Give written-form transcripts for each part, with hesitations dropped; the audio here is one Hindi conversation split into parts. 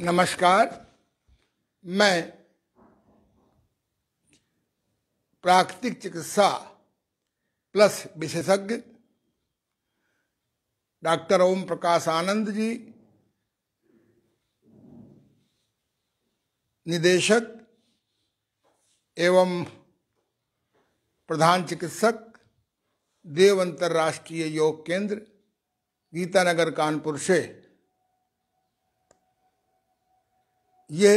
नमस्कार। मैं प्राकृतिक चिकित्सा प्लस विशेषज्ञ डॉक्टर ओम प्रकाश आनंद जी, निदेशक एवं प्रधान चिकित्सक, देव अंतर्राष्ट्रीय योग केंद्र, गीतानगर, कानपुर से ये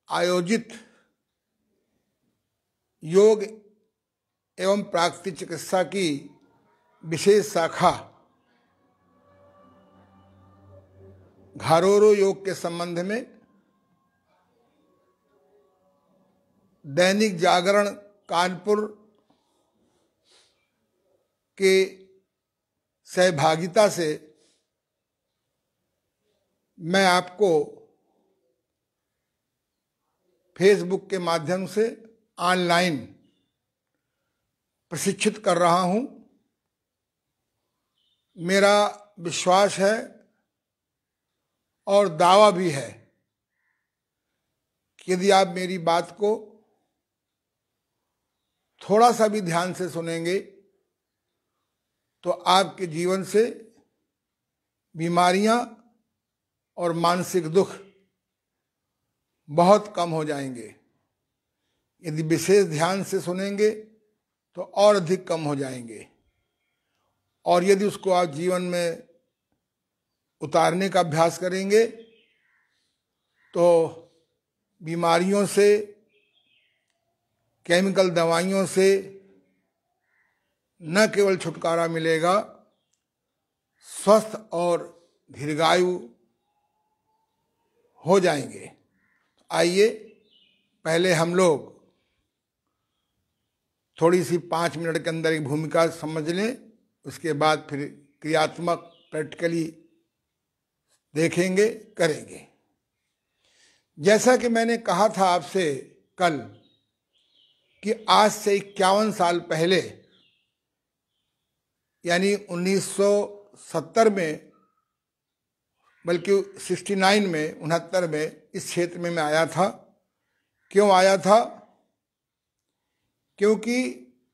आयोजित योग एवं प्राकृतिक चिकित्सा की विशेष शाखा घारोरो योग के संबंध में दैनिक जागरण कानपुर के सहभागिता से मैं आपको फेसबुक के माध्यम से ऑनलाइन प्रशिक्षित कर रहा हूं। मेरा विश्वास है और दावा भी है कि यदि आप मेरी बात को थोड़ा सा भी ध्यान से सुनेंगे तो आपके जीवन से बीमारियां और मानसिक दुख बहुत कम हो जाएंगे। यदि विशेष ध्यान से सुनेंगे तो और अधिक कम हो जाएंगे, और यदि उसको आप जीवन में उतारने का अभ्यास करेंगे तो बीमारियों से, केमिकल दवाइयों से न केवल छुटकारा मिलेगा, स्वस्थ और दीर्घायु हो जाएंगे। आइए पहले हम लोग थोड़ी सी 5 मिनट के अंदर एक भूमिका समझ लें, उसके बाद फिर क्रियात्मक प्रैक्टिकली देखेंगे, करेंगे। जैसा कि मैंने कहा था आपसे कल कि आज से 51 साल पहले यानी 1970 में, बल्कि 69 में, 69 में इस क्षेत्र में मैं आया था। क्यों आया था? क्योंकि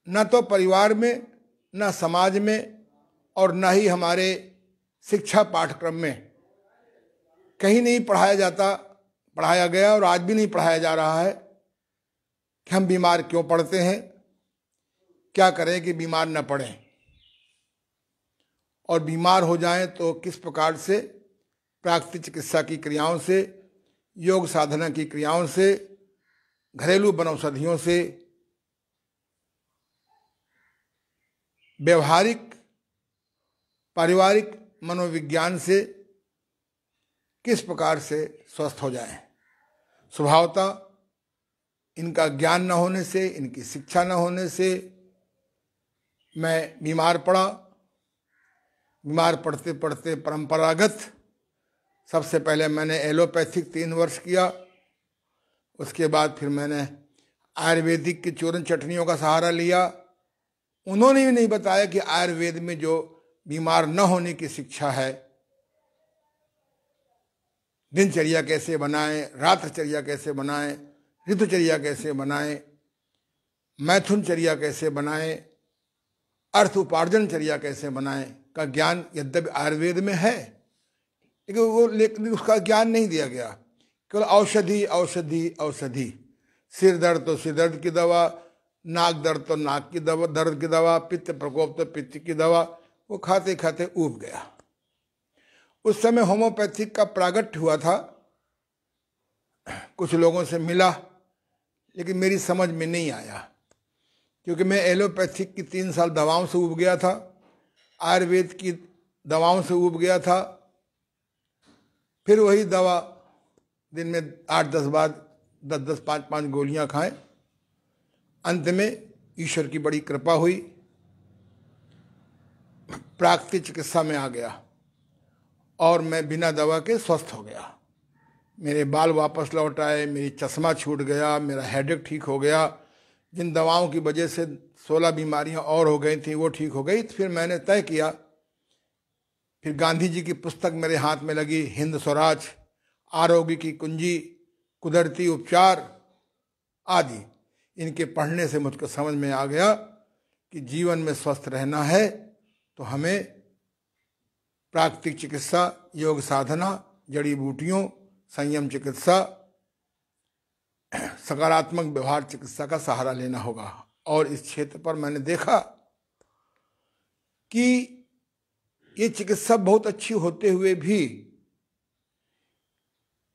न तो परिवार में, न समाज में और न ही हमारे शिक्षा पाठ्यक्रम में कहीं नहीं पढ़ाया गया और आज भी नहीं पढ़ाया जा रहा है कि हम बीमार क्यों पड़ते हैं, क्या करें कि बीमार न पड़ें, और बीमार हो जाएं तो किस प्रकार से प्राकृतिक चिकित्सा की क्रियाओं से, योग साधना की क्रियाओं से, घरेलू वनौषधियों से, व्यवहारिक पारिवारिक मनोविज्ञान से किस प्रकार से स्वस्थ हो जाएं। स्वभावतः इनका ज्ञान न होने से, इनकी शिक्षा न होने से मैं बीमार पड़ा। बीमार पड़ते पड़ते परंपरागत, सबसे पहले मैंने एलोपैथिक 3 वर्ष किया, उसके बाद फिर मैंने आयुर्वेदिक की चूरन चटनियों का सहारा लिया। उन्होंने भी नहीं बताया कि आयुर्वेद में जो बीमार न होने की शिक्षा है, दिनचर्या कैसे बनाएं, रात्रचर्या कैसे बनाएं, ऋतुचर्या कैसे बनाएं, मैथुनचर्या कैसे बनाएं, अर्थ उपार्जन चर्या कैसे बनाएं का ज्ञान यद्यपि आयुर्वेद में है, लेकिन उसका ज्ञान नहीं दिया गया। केवल औषधि औषधि औषधि, सिर दर्द तो सिर दर्द की दवा, नाक दर्द तो नाक की दवा, दर्द की दवा, पित्त प्रकोप तो पित्त की दवा, वो खाते खाते ऊब गया। उस समय होम्योपैथिक का प्रागट्य हुआ था, कुछ लोगों से मिला, लेकिन मेरी समझ में नहीं आया, क्योंकि मैं एलोपैथिक की 3 साल दवाओं से ऊब गया था, आयुर्वेद की दवाओं से ऊब गया था। फिर वही दवा दिन में 8-10 बार 10-10, 5-5 गोलियां खाएं। अंत में ईश्वर की बड़ी कृपा हुई, प्राकृतिक चिकित्सा में आ गया और मैं बिना दवा के स्वस्थ हो गया। मेरे बाल वापस लौट आए, मेरी चश्मा छूट गया, मेरा हेडेक ठीक हो गया। जिन दवाओं की वजह से 16 बीमारियां और हो गई थी वो ठीक हो गई। फिर मैंने तय किया, फिर गांधी जी की पुस्तक मेरे हाथ में लगी, हिंद स्वराज, आरोग्य की कुंजी, कुदरती उपचार आदि, इनके पढ़ने से मुझको समझ में आ गया कि जीवन में स्वस्थ रहना है तो हमें प्राकृतिक चिकित्सा, योग साधना, जड़ी बूटियों, संयम चिकित्सा, सकारात्मक व्यवहार चिकित्सा का सहारा लेना होगा। और इस क्षेत्र पर मैंने देखा कि ये चिकित्सा बहुत अच्छी होते हुए भी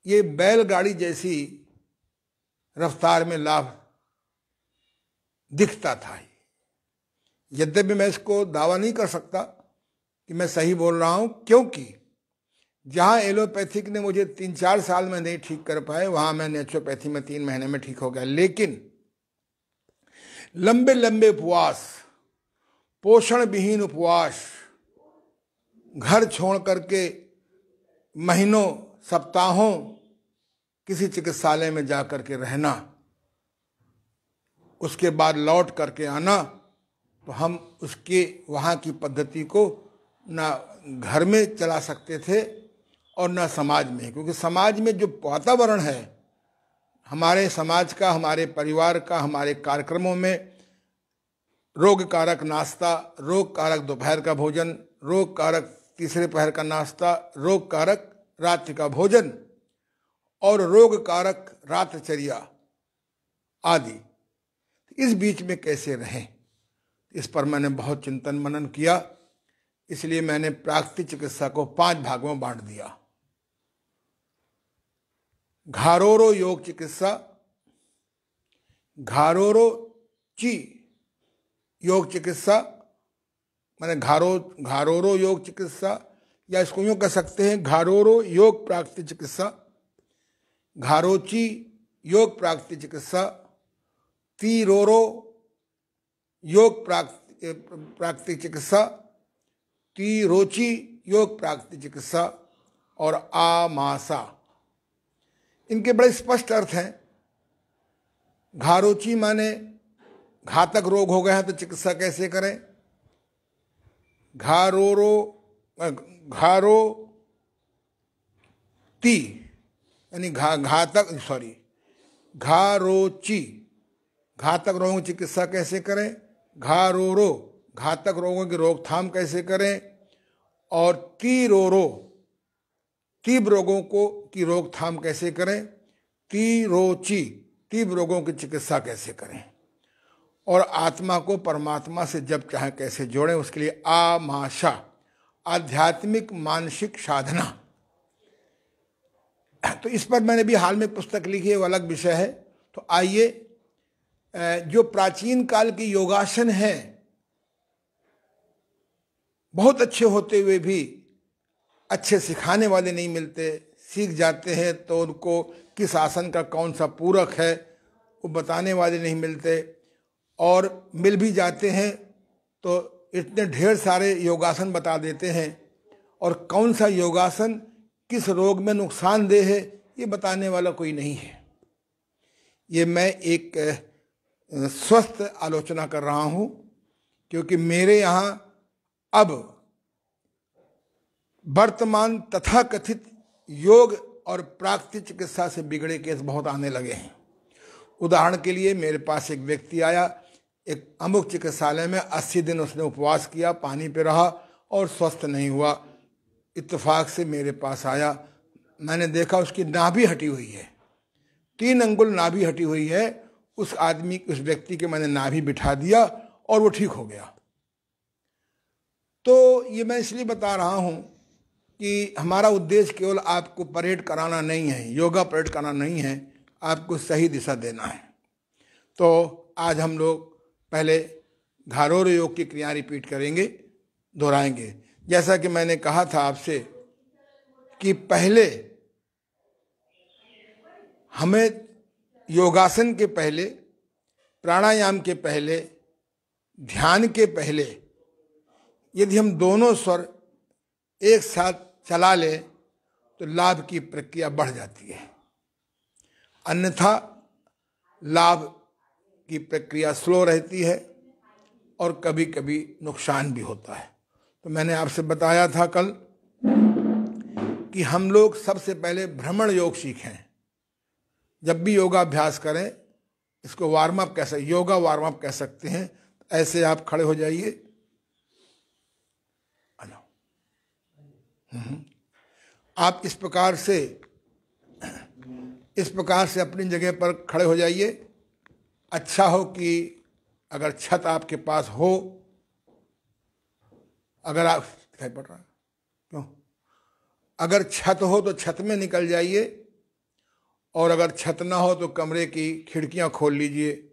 ये बैलगाड़ी जैसी रफ्तार में लाभ दिखता था। यद्यपि मैं इसको दावा नहीं कर सकता कि मैं सही बोल रहा हूं, क्योंकि जहां एलोपैथिक ने मुझे 3-4 साल में नहीं ठीक कर पाए, वहां मैं नेचुरोपैथी में 3 महीने में ठीक हो गया। लेकिन लंबे लंबे उपवास, पोषण विहीन उपवास, घर छोड़ करके महीनों सप्ताहों किसी चिकित्सालय में जा करके रहना, उसके बाद लौट करके आना, तो हम उसके वहाँ की पद्धति को ना घर में चला सकते थे और ना समाज में। क्योंकि समाज में जो वातावरण है हमारे समाज का, हमारे परिवार का, हमारे कार्यक्रमों में रोग कारक नाश्ता, रोग कारक दोपहर का भोजन, रोग कारक तीसरे पहर का नाश्ता, रोग कारक रात्रि का भोजन और रोग कारक रात्रचर्या आदि, इस बीच में कैसे रहें, इस पर मैंने बहुत चिंतन मनन किया। इसलिए मैंने प्राकृतिक चिकित्सा को 5 भागों में बांट दिया। घारोरो योग चिकित्सा, घारोरो ची योग चिकित्सा, मैंने घारोरो योग चिकित्सा, या इसको यूँ कह सकते हैं घारोरो योग प्राकृतिक चिकित्सा, घारोची योग प्राकृतिक चिकित्सा, तीरोरो योग प्राकृतिक चिकित्सा, तीरोची योग प्राकृतिक चिकित्सा और आमासा। इनके बड़े स्पष्ट अर्थ हैं। घारोची माने घातक रोग हो गए हैं तो चिकित्सा कैसे करें। घारोती यानी घारोची घातक रोगों की चिकित्सा कैसे करें, घारोरो घातक रोगों की रोकथाम कैसे करें, और तीरोरो तीव्र रोगों की रोकथाम कैसे करें, तीरोची तीव्र रोगों की चिकित्सा कैसे करें, और आत्मा को परमात्मा से जब चाहे कैसे जोड़ें, उसके लिए आमाशा आध्यात्मिक मानसिक साधना। तो इस पर मैंने भी हाल में पुस्तक लिखी है, वो अलग विषय है। तो आइए, जो प्राचीन काल के योगासन हैं बहुत अच्छे होते हुए भी अच्छे सिखाने वाले नहीं मिलते। सीख जाते हैं तो उनको किस आसन का कौन सा पूरक है वो बताने वाले नहीं मिलते, और मिल भी जाते हैं तो इतने ढेर सारे योगासन बता देते हैं, और कौन सा योगासन किस रोग में नुकसानदेह है ये बताने वाला कोई नहीं है। ये मैं एक स्वस्थ आलोचना कर रहा हूँ, क्योंकि मेरे यहाँ अब वर्तमान तथाकथित योग और प्राकृतिक चिकित्सा से बिगड़े केस बहुत आने लगे हैं। उदाहरण के लिए, मेरे पास एक व्यक्ति आया, एक अमुक चिकित्सालय में 80 दिन उसने उपवास किया, पानी पे रहा और स्वस्थ नहीं हुआ। इत्तेफाक से मेरे पास आया, मैंने देखा उसकी नाभि हटी हुई है, 3 अंगुल नाभि हटी हुई है। उस व्यक्ति के मैंने नाभि बिठा दिया और वो ठीक हो गया। तो ये मैं इसलिए बता रहा हूँ कि हमारा उद्देश्य केवल आपको परेड कराना नहीं है, योगा परेड कराना नहीं है, आपको सही दिशा देना है। तो आज हम लोग पहले घारोरो योग की क्रिया रिपीट करेंगे, दोहराएंगे। जैसा कि मैंने कहा था आपसे कि पहले हमें योगासन के पहले, प्राणायाम के पहले, ध्यान के पहले यदि हम दोनों स्वर एक साथ चला लें तो लाभ की प्रक्रिया बढ़ जाती है, अन्यथा लाभ की प्रक्रिया स्लो रहती है और कभी कभी नुकसान भी होता है। तो मैंने आपसे बताया था कल कि हम लोग सबसे पहले भ्रमण योग सीखें। जब भी योगाभ्यास करें, इसको warm up yoga warm up कह सकते हैं। ऐसे आप खड़े हो जाइए, आप इस प्रकार से अपनी जगह पर खड़े हो जाइए। अच्छा हो कि अगर छत आपके पास हो, अगर आप दिखाई पड़ रहा है क्यों, अगर छत हो तो छत में निकल जाइए, और अगर छत ना हो तो कमरे की खिड़कियां खोल लीजिए।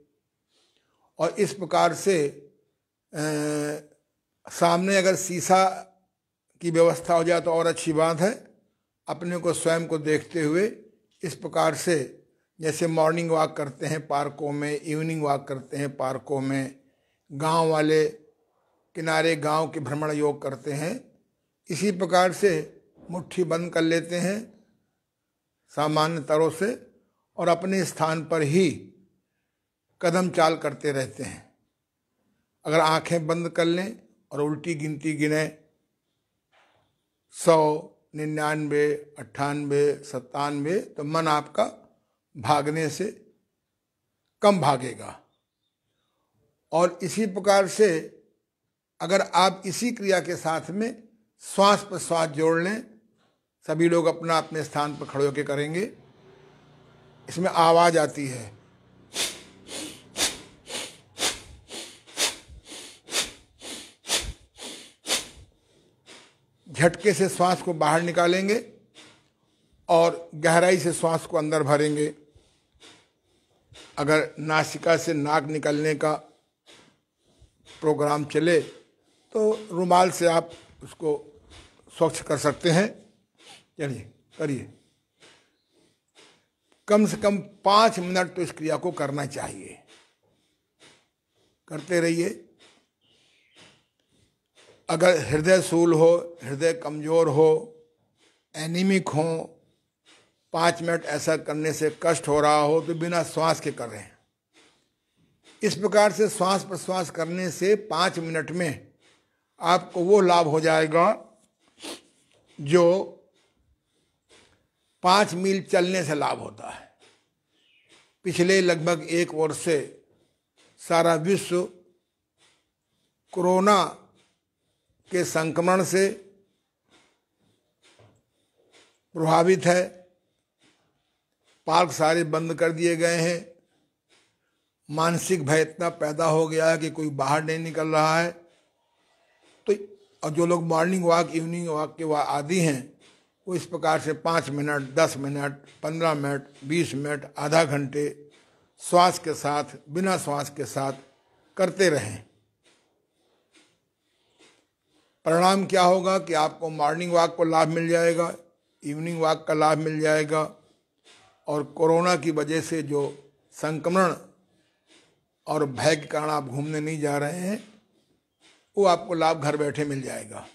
और इस प्रकार से सामने अगर शीशा की व्यवस्था हो जाए तो और अच्छी बात है। अपने को स्वयं को देखते हुए इस प्रकार से, जैसे मॉर्निंग वॉक करते हैं पार्कों में, इवनिंग वॉक करते हैं पार्कों में, गांव वाले किनारे गांव के भ्रमण योग करते हैं, इसी प्रकार से मुट्ठी बंद कर लेते हैं सामान्य तौर से, और अपने स्थान पर ही कदम चाल करते रहते हैं। अगर आंखें बंद कर लें और उल्टी गिनती गिने, 100, 99, 98, 97, तो मन आपका भागने से कम भागेगा। और इसी प्रकार से अगर आप इसी क्रिया के साथ में श्वास प्रश्वास जोड़ लें, सभी लोग अपना अपने स्थान पर खड़े होकर करेंगे। इसमें आवाज आती है, झटके से श्वास को बाहर निकालेंगे और गहराई से श्वास को अंदर भरेंगे। अगर नासिका से नाक निकलने का प्रोग्राम चले तो रुमाल से आप उसको स्वच्छ कर सकते हैं। चलिए करिए, कम से कम 5 मिनट तो इस क्रिया को करना चाहिए। करते रहिए। अगर हृदय स्थूल हो, हृदय कमजोर हो, एनीमिक हो, 5 मिनट ऐसा करने से कष्ट हो रहा हो तो बिना श्वास के कर रहे हैं। इस प्रकार से श्वास प्रश्वास करने से 5 मिनट में आपको वो लाभ हो जाएगा जो 5 मील चलने से लाभ होता है। पिछले लगभग 1 वर्ष से सारा विश्व कोरोना के संक्रमण से प्रभावित है। पार्क सारे बंद कर दिए गए हैं। मानसिक भय इतना पैदा हो गया है कि कोई बाहर नहीं निकल रहा है। तो और जो लोग मॉर्निंग वॉक, इवनिंग वॉक के आदी हैं, वो इस प्रकार से 5 मिनट, 10 मिनट, 15 मिनट, 20 मिनट, आधा घंटे श्वास के साथ, बिना श्वास के साथ करते रहें। परिणाम क्या होगा कि आपको मॉर्निंग वॉक को लाभ मिल जाएगा, इवनिंग वॉक का लाभ मिल जाएगा, और कोरोना की वजह से जो संक्रमण और भय के कारण आप घूमने नहीं जा रहे हैं, वो आपको लाभ घर बैठे मिल जाएगा।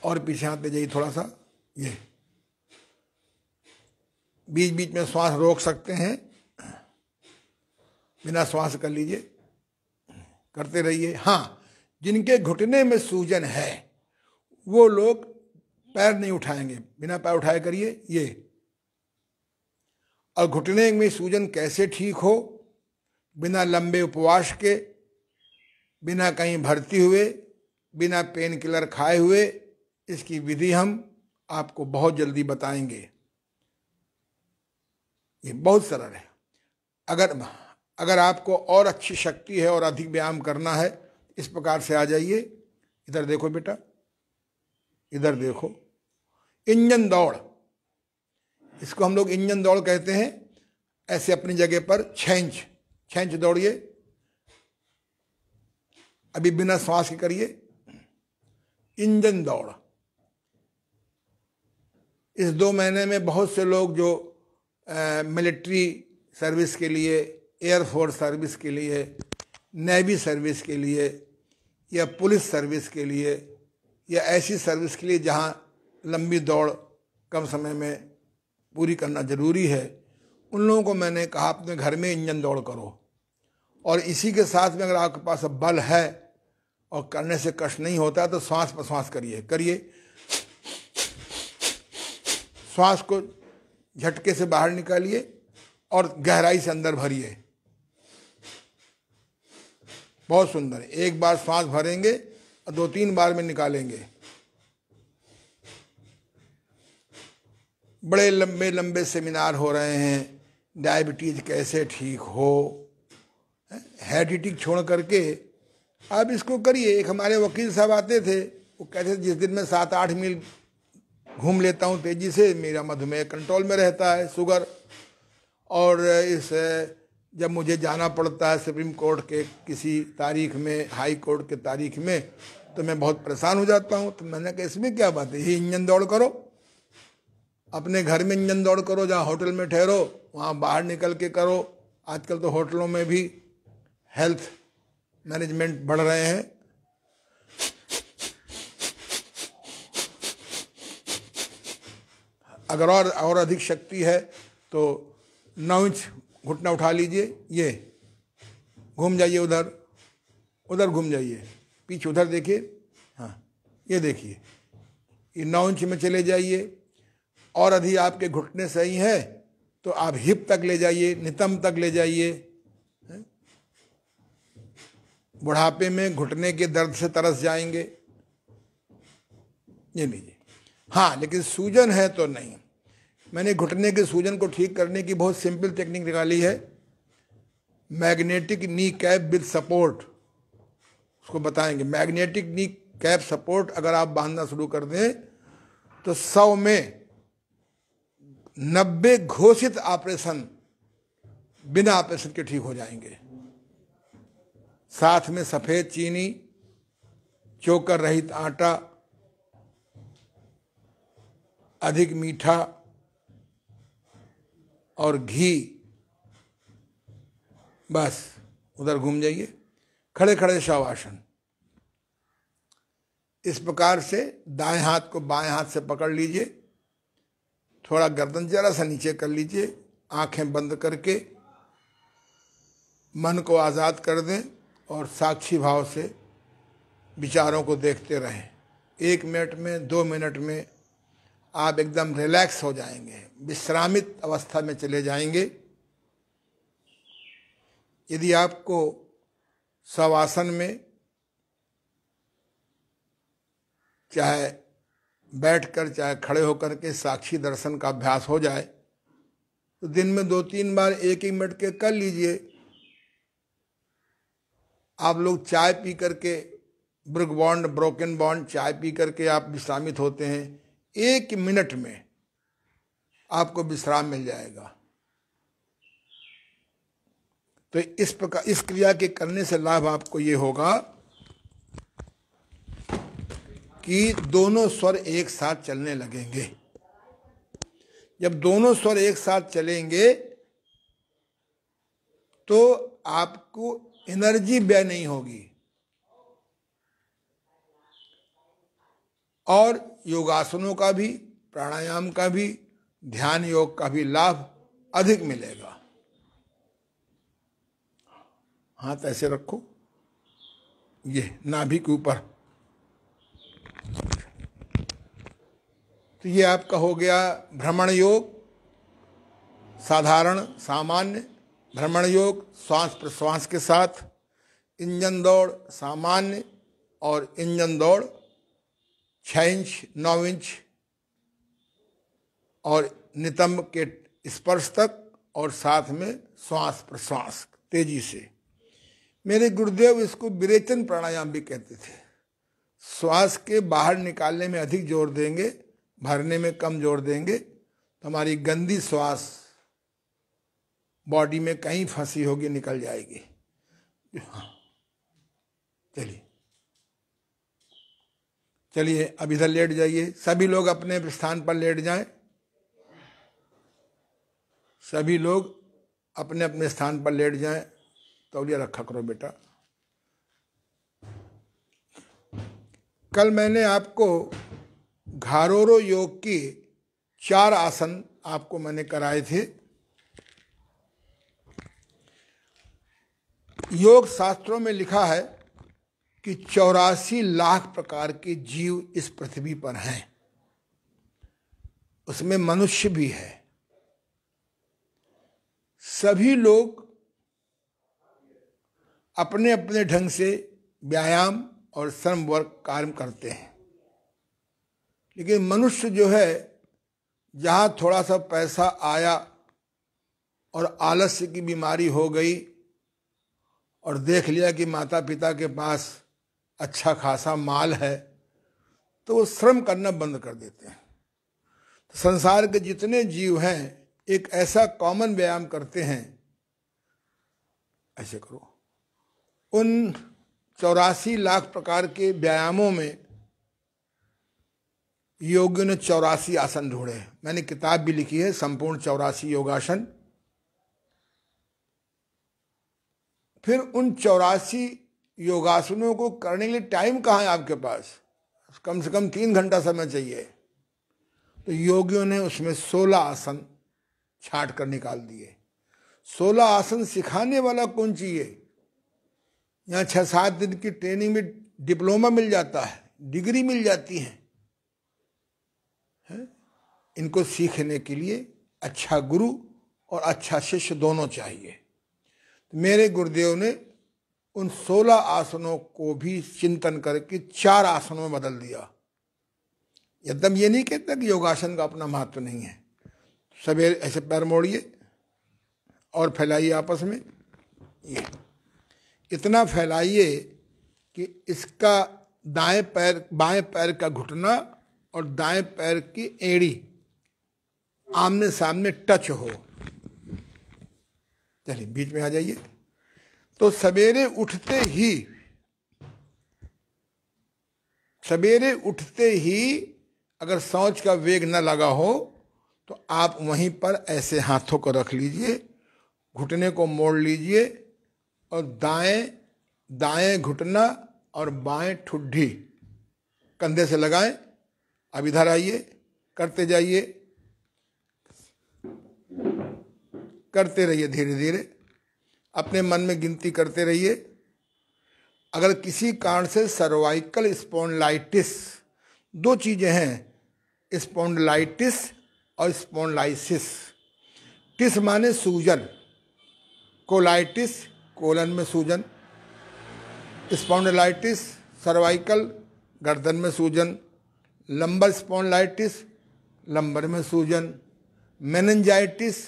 और पीछे आते जाइए थोड़ा सा, ये बीच बीच में श्वास रोक सकते हैं, बिना श्वास कर लीजिए, करते रहिए। हाँ, जिनके घुटने में सूजन है वो लोग पैर नहीं उठाएंगे, बिना पैर उठाए करिए ये। और घुटने में सूजन कैसे ठीक हो, बिना लंबे उपवास के, बिना कहीं भर्ती हुए, बिना पेन किलर खाए हुए, इसकी विधि हम आपको बहुत जल्दी बताएंगे। ये बहुत सरल है। अगर आपको और अच्छी शक्ति है और अधिक व्यायाम करना है, इस प्रकार से आ जाइए। इधर देखो बेटा, इधर देखो, इंजन दौड़, इसको हम लोग इंजन दौड़ कहते हैं। ऐसे अपनी जगह पर 6 इंच दौड़िए। अभी बिना श्वास के करिए इंजन दौड़। इस 2 महीने में बहुत से लोग जो मिलिट्री सर्विस के लिए, एयरफोर्स सर्विस के लिए, नेवी सर्विस के लिए, या पुलिस सर्विस के लिए, या ऐसी सर्विस के लिए जहां लंबी दौड़ कम समय में पूरी करना जरूरी है, उन लोगों को मैंने कहा अपने घर में इंजन दौड़ करो। और इसी के साथ में अगर आपके पास बल है और करने से कष्ट नहीं होता है तो श्वास प्रश्वास करिए। श्वास को झटके से बाहर निकालिए और गहराई से अंदर भरिए। बहुत सुंदर। एक बार श्वास भरेंगे और 2-3 बार में निकालेंगे। बड़े लंबे लंबे सेमिनार हो रहे हैं, डायबिटीज कैसे ठीक हो, हेडेटिक छोड़ करके आप इसको करिए। एक हमारे वकील साहब आते थे, वो कहते थे जिस दिन मैं 7-8 मील घूम लेता हूँ तेजी से, मेरा मधुमेह कंट्रोल में रहता है, शुगर। और इस जब मुझे जाना पड़ता है सुप्रीम कोर्ट के किसी तारीख में, हाई कोर्ट के तारीख में, तो मैं बहुत परेशान हो जाता हूँ। तो मैंने कहा इसमें क्या बात है, ये इंजन दौड़ करो, अपने घर में इंजन दौड़ करो, जहाँ होटल में ठहरो वहाँ बाहर निकल के करो। आजकल तो होटलों में भी हेल्थ मैनेजमेंट बढ़ रहे हैं। अगर और अधिक शक्ति है तो 9 इंच घुटना उठा लीजिए, ये घूम जाइए, उधर घूम जाइए, पीछे उधर देखिए, हाँ ये देखिए, ये 9 इंच में चले जाइए। और यदि आपके घुटने सही है तो आप हिप तक ले जाइए, नितंब तक ले जाइए। बुढ़ापे में घुटने के दर्द से तरस जाएंगे, ये लीजिए। हाँ, लेकिन सूजन है तो नहीं। मैंने घुटने के सूजन को ठीक करने की बहुत सिंपल टेक्निक निकाली है, magnetic knee cap with support, उसको बताएंगे। मैग्नेटिक नी कैप सपोर्ट अगर आप बांधना शुरू कर दें तो 100 में 90 घोषित ऑपरेशन बिना ऑपरेशन के ठीक हो जाएंगे। साथ में सफेद चीनी, चोकर रहित आटा, अधिक मीठा और घी, बस उधर घूम जाइए। खड़े खड़े शवासन। इस प्रकार से दाएं हाथ को बाएं हाथ से पकड़ लीजिए, थोड़ा गर्दन जरा सा नीचे कर लीजिए, आंखें बंद करके मन को आज़ाद कर दें और साक्षी भाव से विचारों को देखते रहें। 1 मिनट में, 2 मिनट में आप एकदम रिलैक्स हो जाएंगे, विश्रामित अवस्था में चले जाएंगे। यदि आपको शवासन में चाहे बैठकर चाहे खड़े होकर के साक्षी दर्शन का अभ्यास हो जाए तो दिन में 2-3 बार 1-1 मिनट के कर लीजिए। आप लोग चाय पी करके, ब्रुक बॉन्ड, ब्रोकन बॉन्ड चाय पी करके आप विश्रामित होते हैं, 1 मिनट में आपको विश्राम मिल जाएगा। तो इस प्रकार इस क्रिया के करने से लाभ आपको ये होगा कि दोनों स्वर एक साथ चलने लगेंगे। जब दोनों स्वर एक साथ चलेंगे तो आपको एनर्जी व्यय नहीं होगी और योगासनों का भी, प्राणायाम का भी, ध्यान योग का भी लाभ अधिक मिलेगा। हाथ ऐसे रखो, ये नाभि के ऊपर। तो ये आपका हो गया भ्रमण योग, साधारण सामान्य भ्रमण योग, श्वास प्रश्वास के साथ। इंजन दौड़ सामान्य और इंजन दौड़ 6 इंच 9 इंच और नितंब के स्पर्श तक, और साथ में श्वास प्रश्वास तेजी से। मेरे गुरुदेव इसको विरेचन प्राणायाम भी कहते थे। श्वास के बाहर निकालने में अधिक जोर देंगे, भरने में कम जोर देंगे तो हमारी गंदी श्वास बॉडी में कहीं फंसी होगी, निकल जाएगी। चलिए अब इधर लेट जाइए। सभी लोग अपने स्थान पर लेट जाएं। सभी लोग अपने अपने स्थान पर लेट जाएं। तौलिया रखा करो बेटा। कल मैंने आपको घारोरो योग की 4 आसन आपको मैंने कराए थे। योग शास्त्रों में लिखा है कि 84 लाख प्रकार के जीव इस पृथ्वी पर हैं। उसमें मनुष्य भी है। सभी लोग अपने अपने ढंग से व्यायाम और श्रम वर्क कार्य करते हैं, लेकिन मनुष्य जो है, जहाँ थोड़ा सा पैसा आया और आलस्य की बीमारी हो गई और देख लिया कि माता पिता के पास अच्छा खासा माल है, तो वो श्रम करना बंद कर देते हैं। तो संसार के जितने जीव हैं एक ऐसा कॉमन व्यायाम करते हैं, ऐसे करो। उन 84 लाख प्रकार के व्यायामों में योगियों ने 84 आसन ढूंढे। मैंने किताब भी लिखी है, संपूर्ण 84 योगासन। फिर उन 84 योगासनों को करने के लिए टाइम कहाँ है आपके पास? कम से कम 3 घंटा समय चाहिए। तो योगियों ने उसमें 16 आसन छांट कर निकाल दिए। 16 आसन सिखाने वाला कौन चाहिए? यहाँ 6-7 दिन की ट्रेनिंग में डिप्लोमा मिल जाता है, डिग्री मिल जाती है। इनको सीखने के लिए अच्छा गुरु और अच्छा शिष्य दोनों चाहिए। मेरे गुरुदेव ने उन 16 आसनों को भी चिंतन करके 4 आसनों में बदल दिया। एकदम ये नहीं कहता कि योगासन का अपना महत्व नहीं है। सवेरे ऐसे पैर मोड़िए और फैलाइए आपस में, ये इतना फैलाइए कि इसका दाएं पैर बाएं पैर का घुटना और दाएं पैर की एड़ी आमने सामने टच हो। चलिए बीच में आ जाइए। तो सवेरे उठते ही अगर शौच का वेग न लगा हो तो आप वहीं पर ऐसे हाथों को रख लीजिए, घुटने को मोड़ लीजिए और दाएं घुटना और बाएं ठुड्डी कंधे से लगाएं। अब इधर आइए, करते जाइए, करते रहिए, धीरे धीरे अपने मन में गिनती करते रहिए। अगर किसी कारण से सर्वाइकल स्पॉन्डिलाइटिस, 2 चीजें हैं, स्पॉन्डिलाइटिस और स्पॉन्डिलाइसिस। टिस माने सूजन, कोलाइटिस कोलन में सूजन, स्पॉन्डिलाइटिस सर्वाइकल गर्दन में सूजन, लंबर स्पॉन्डिलाइटिस लंबर में सूजन, मेनिंजाइटिस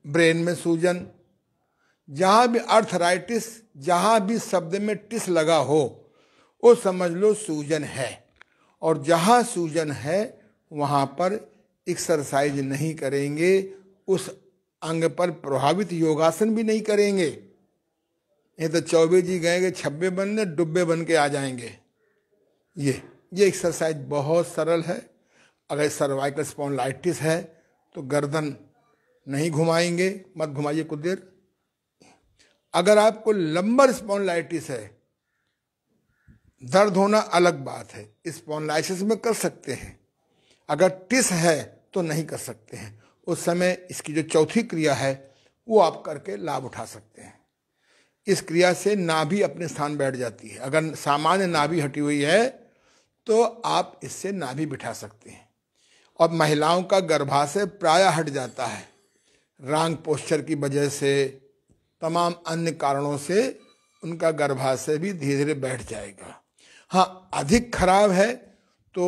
ब्रेन में सूजन। जहाँ भी अर्थराइटिस, जहाँ भी शब्द में टिस लगा हो वो समझ लो सूजन है। और जहाँ सूजन है वहाँ पर एक्सरसाइज नहीं करेंगे, उस अंग पर प्रभावित योगासन भी नहीं करेंगे। ये तो चौबे जी गएंगे छब्बे बनने, डुब्बे बन के आ जाएंगे। ये एक्सरसाइज बहुत सरल है। अगर सर्वाइकल स्पॉन्डिलाइटिस है तो गर्दन नहीं घुमाएंगे, मत घुमाइए कुछ देर। अगर आपको लंबर स्पॉन्डिलाइटिस है, दर्द होना अलग बात है, स्पॉन्डिलाइसिस में कर सकते हैं। अगर टिस है तो नहीं कर सकते हैं। उस समय इसकी जो चौथी क्रिया है वो आप करके लाभ उठा सकते हैं। इस क्रिया से नाभि अपने स्थान बैठ जाती है। अगर सामान्य नाभि हटी हुई है तो आप इससे नाभि बिठा सकते हैं। और महिलाओं का गर्भाशय प्रायः हट जाता है, रॉन्ग पोस्चर की वजह से, तमाम अन्य कारणों से उनका गर्भाशय भी धीरे धीरे बैठ जाएगा। हाँ, अधिक खराब है तो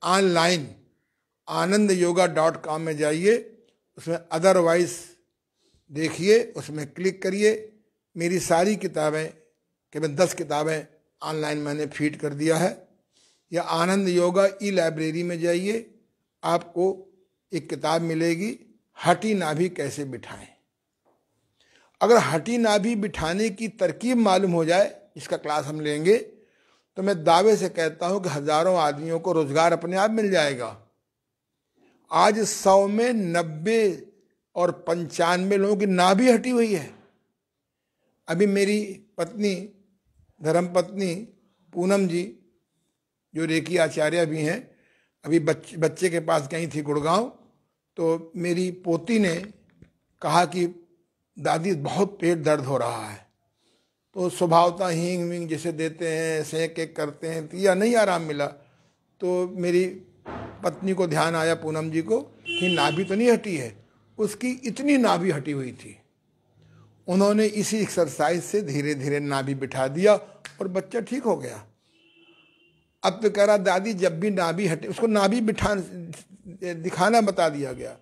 ऑनलाइन anandyoga.com में जाइए, उसमें अदरवाइज देखिए, उसमें क्लिक करिए। मेरी सारी किताबें, केवल 10 किताबें ऑनलाइन मैंने फीड कर दिया है। या आनंद योगा ई लाइब्रेरी में जाइए, आपको एक किताब मिलेगी, हटी नाभि कैसे बिठाएं। अगर हटी नाभि बिठाने की तरकीब मालूम हो जाए, इसका क्लास हम लेंगे, तो मैं दावे से कहता हूं कि हजारों आदमियों को रोजगार अपने आप मिल जाएगा। आज 100 में 90 और 95 लोगों की नाभि हटी हुई है। अभी मेरी पत्नी, धर्मपत्नी पूनम जी, जो रेकी आचार्य भी हैं, अभी बच्चे के पास गई थी गुड़गांव, तो मेरी पोती ने कहा कि दादी बहुत पेट दर्द हो रहा है। तो स्वभावतः हींग वींग जैसे देते हैं, सेक एक करते हैं, तो या नहीं आराम मिला। तो मेरी पत्नी को ध्यान आया पूनम जी को कि नाभि तो नहीं हटी है, उसकी इतनी नाभि हटी हुई थी। उन्होंने इसी एक्सरसाइज से धीरे धीरे नाभि बिठा दिया और बच्चा ठीक हो गया। अब तो कह रहा दादी जब भी नाभि हटे, उसको नाभि बिठा दिखाना बता दिया गया,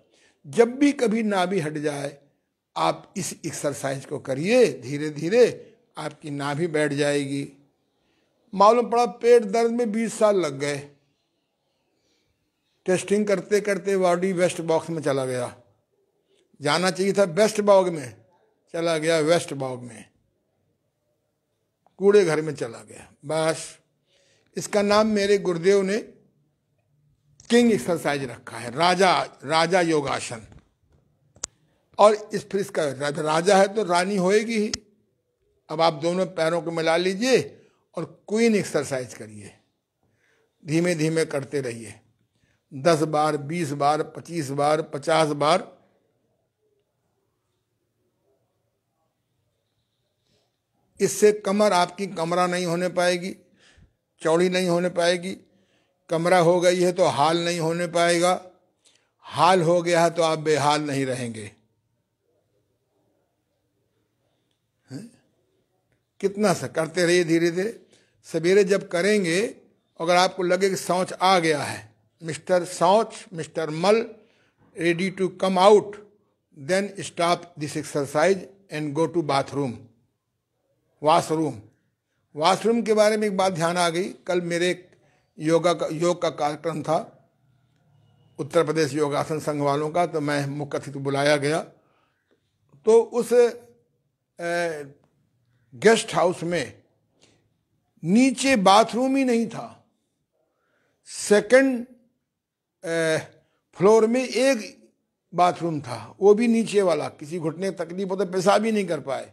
जब भी कभी नाभि हट जाए आप इस एक्सरसाइज को करिए, धीरे धीरे आपकी नाभि बैठ जाएगी। मालूम पड़ा पेट दर्द में 20 साल लग गए। टेस्टिंग करते करते बॉडी वेस्ट बॉक्स में चला गया, जाना चाहिए था बेस्ट बॉग में, चला गया वेस्ट बॉग में, कूड़े घर में चला गया। बस इसका नाम मेरे गुरुदेव ने किंग एक्सरसाइज रखा है, राजा योगासन। और इस फिर इसका राजा है तो रानी होएगी ही। अब आप दोनों पैरों को मिला लीजिए और क्वीन एक्सरसाइज करिए, धीमे धीमे करते रहिए, 10 बार, 20 बार, 25 बार, 50 बार। इससे कमर आपकी कमरा नहीं होने पाएगी, चौड़ी नहीं होने पाएगी। कमरा हो गई है तो हाल नहीं होने पाएगा, हाल हो गया है तो आप बेहाल नहीं रहेंगे। कितना सा करते रहिए धीरे धीरे। सवेरे जब करेंगे, अगर आपको लगे कि शौच आ गया है, मिस्टर शौच, मिस्टर मल ready to come out, then stop this exercise and go to bathroom, washroom के बारे में एक बात ध्यान आ गई। कल मेरे योग का कार्यक्रम था उत्तर प्रदेश योगासन संघ वालों का, तो मैं मुख्य अतिथि बुलाया गया। तो उस गेस्ट हाउस में नीचे बाथरूम ही नहीं था, सेकंड फ्लोर में एक बाथरूम था, वो भी नीचे वाला, किसी घुटने की तकलीफ हो तो पेशाब ही नहीं कर पाए।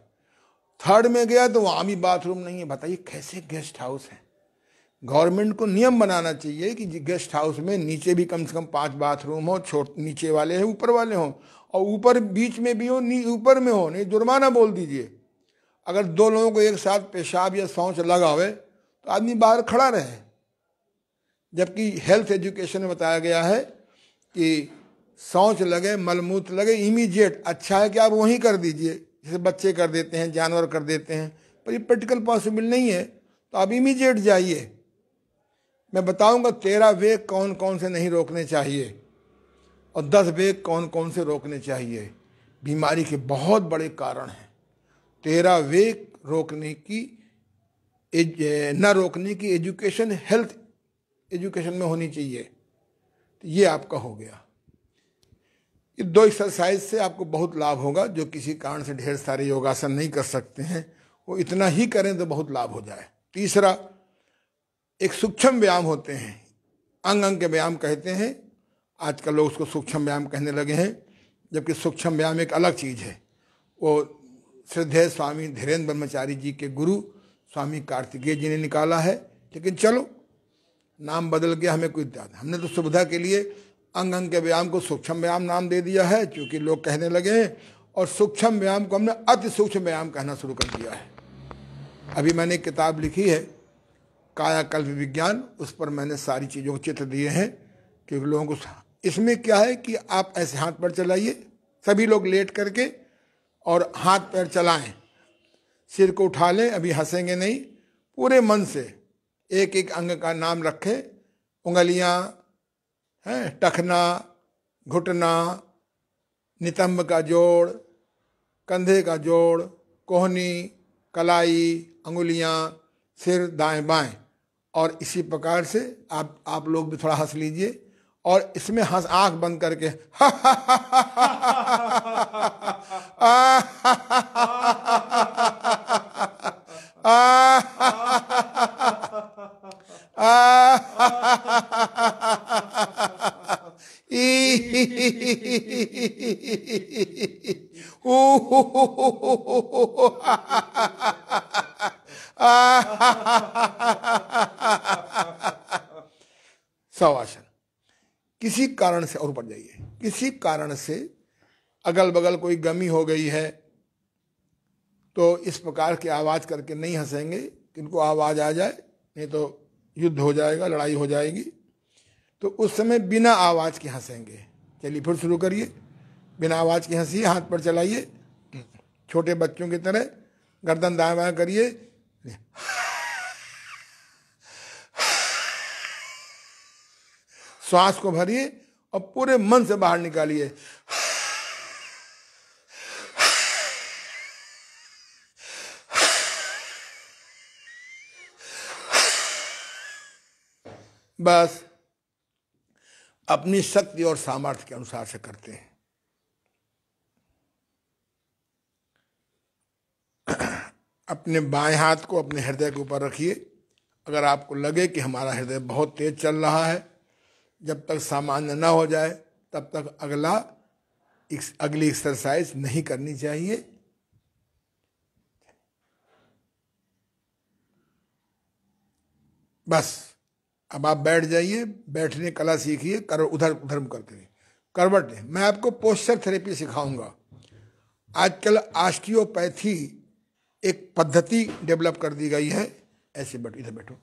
थर्ड में गया तो वहां भी बाथरूम नहीं है। बताइए कैसे गेस्ट हाउस है। गवर्नमेंट को नियम बनाना चाहिए कि गेस्ट हाउस में नीचे भी कम से कम 5 बाथरूम हो, नीचे वाले हैं ऊपर वाले हों, और ऊपर बीच में भी हो, ऊपर में हो, नहीं जुर्माना बोल दीजिए। अगर 2 लोगों को एक साथ पेशाब या शौच लगा हुए तो आदमी बाहर खड़ा रहे। जबकि हेल्थ एजुकेशन में बताया गया है कि शौच लगे, मलमूत्र लगे, इमीडिएट, अच्छा है कि आप वहीं कर दीजिए, जैसे बच्चे कर देते हैं, जानवर कर देते हैं, पर ये प्रैक्टिकल पॉसिबल नहीं है, तो आप इमीडिएट जाइए। मैं बताऊंगा 13 वेग कौन कौन से नहीं रोकने चाहिए और 10 वेग कौन कौन से रोकने चाहिए। बीमारी के बहुत बड़े कारण हैं। 13 वेग रोकने की, न रोकने की एजुकेशन हेल्थ एजुकेशन में होनी चाहिए। तो ये आपका हो गया। ये 2 एक्सरसाइज से आपको बहुत लाभ होगा। जो किसी कारण से ढेर सारे योगासन नहीं कर सकते हैं, वो इतना ही करें तो बहुत लाभ हो जाए। तीसरा, एक सूक्ष्म व्यायाम होते हैं, अंग अंग के व्यायाम कहते हैं। आजकल लोग उसको सूक्ष्म व्यायाम कहने लगे हैं, जबकि सूक्ष्म व्यायाम एक अलग चीज़ है। वो श्रद्धेय स्वामी धीरेन्द्र ब्रह्मचारी जी के गुरु स्वामी कार्तिकेय जी ने निकाला है, लेकिन चलो नाम बदल गया, हमें कोई याद। हमने तो सुविधा के लिए अंग अंग के व्यायाम को सूक्ष्म व्यायाम नाम दे दिया है, क्योंकि लोग कहने लगे हैं, और सूक्ष्म व्यायाम को हमने अति सूक्ष्म व्यायाम कहना शुरू कर दिया है। अभी मैंने एक किताब लिखी है कायाकल्प विज्ञान, उस पर मैंने सारी चीज़ों के चित्र दिए हैं, क्योंकि लोगों को इसमें क्या है कि आप ऐसे हाथ पैर चलाइए, सभी लोग लेट करके, और हाथ पैर चलाएं, सिर को उठा लें, अभी हंसेंगे नहीं, पूरे मन से एक एक अंग का नाम रखें। उंगलियां हैं, टखना, घुटना, नितंब का जोड़, कंधे का जोड़, कोहनी, कलाई, अंगुलियां, सिर दाएं बाएं, और इसी प्रकार से आप लोग भी थोड़ा हंस लीजिए। और इसमें हंस आंख बंद करके शवासन। किसी कारण से, और ऊपर जाइए, किसी कारण से अगल बगल कोई गमी हो गई है तो इस प्रकार की आवाज करके नहीं हंसेंगे, किनको आवाज आ जाए, नहीं तो युद्ध हो जाएगा, लड़ाई हो जाएगी। तो उस समय बिना आवाज के हंसेंगे। चलिए फिर शुरू करिए, बिना आवाज के हंसिए, हाथ पर चलाइए, छोटे बच्चों की तरह गर्दन दाएं बाएं करिए, श्वास को भरिए और पूरे मन से बाहर निकालिए। बस अपनी शक्ति और सामर्थ्य के अनुसार से करते हैं। अपने बाएं हाथ को अपने हृदय के ऊपर रखिए। अगर आपको लगे कि हमारा हृदय बहुत तेज चल रहा है, जब तक सामान्य ना हो जाए तब तक अगली एक्सरसाइज नहीं करनी चाहिए। बस अब आप बैठ जाइए, बैठने कला सीखिए, उधर उधर करके करवट। मैं आपको पोस्चर थेरेपी सिखाऊंगा। आजकल ऑस्टियोपैथी एक पद्धति डेवलप कर दी गई है। ऐसे बैठो, इधर बैठो,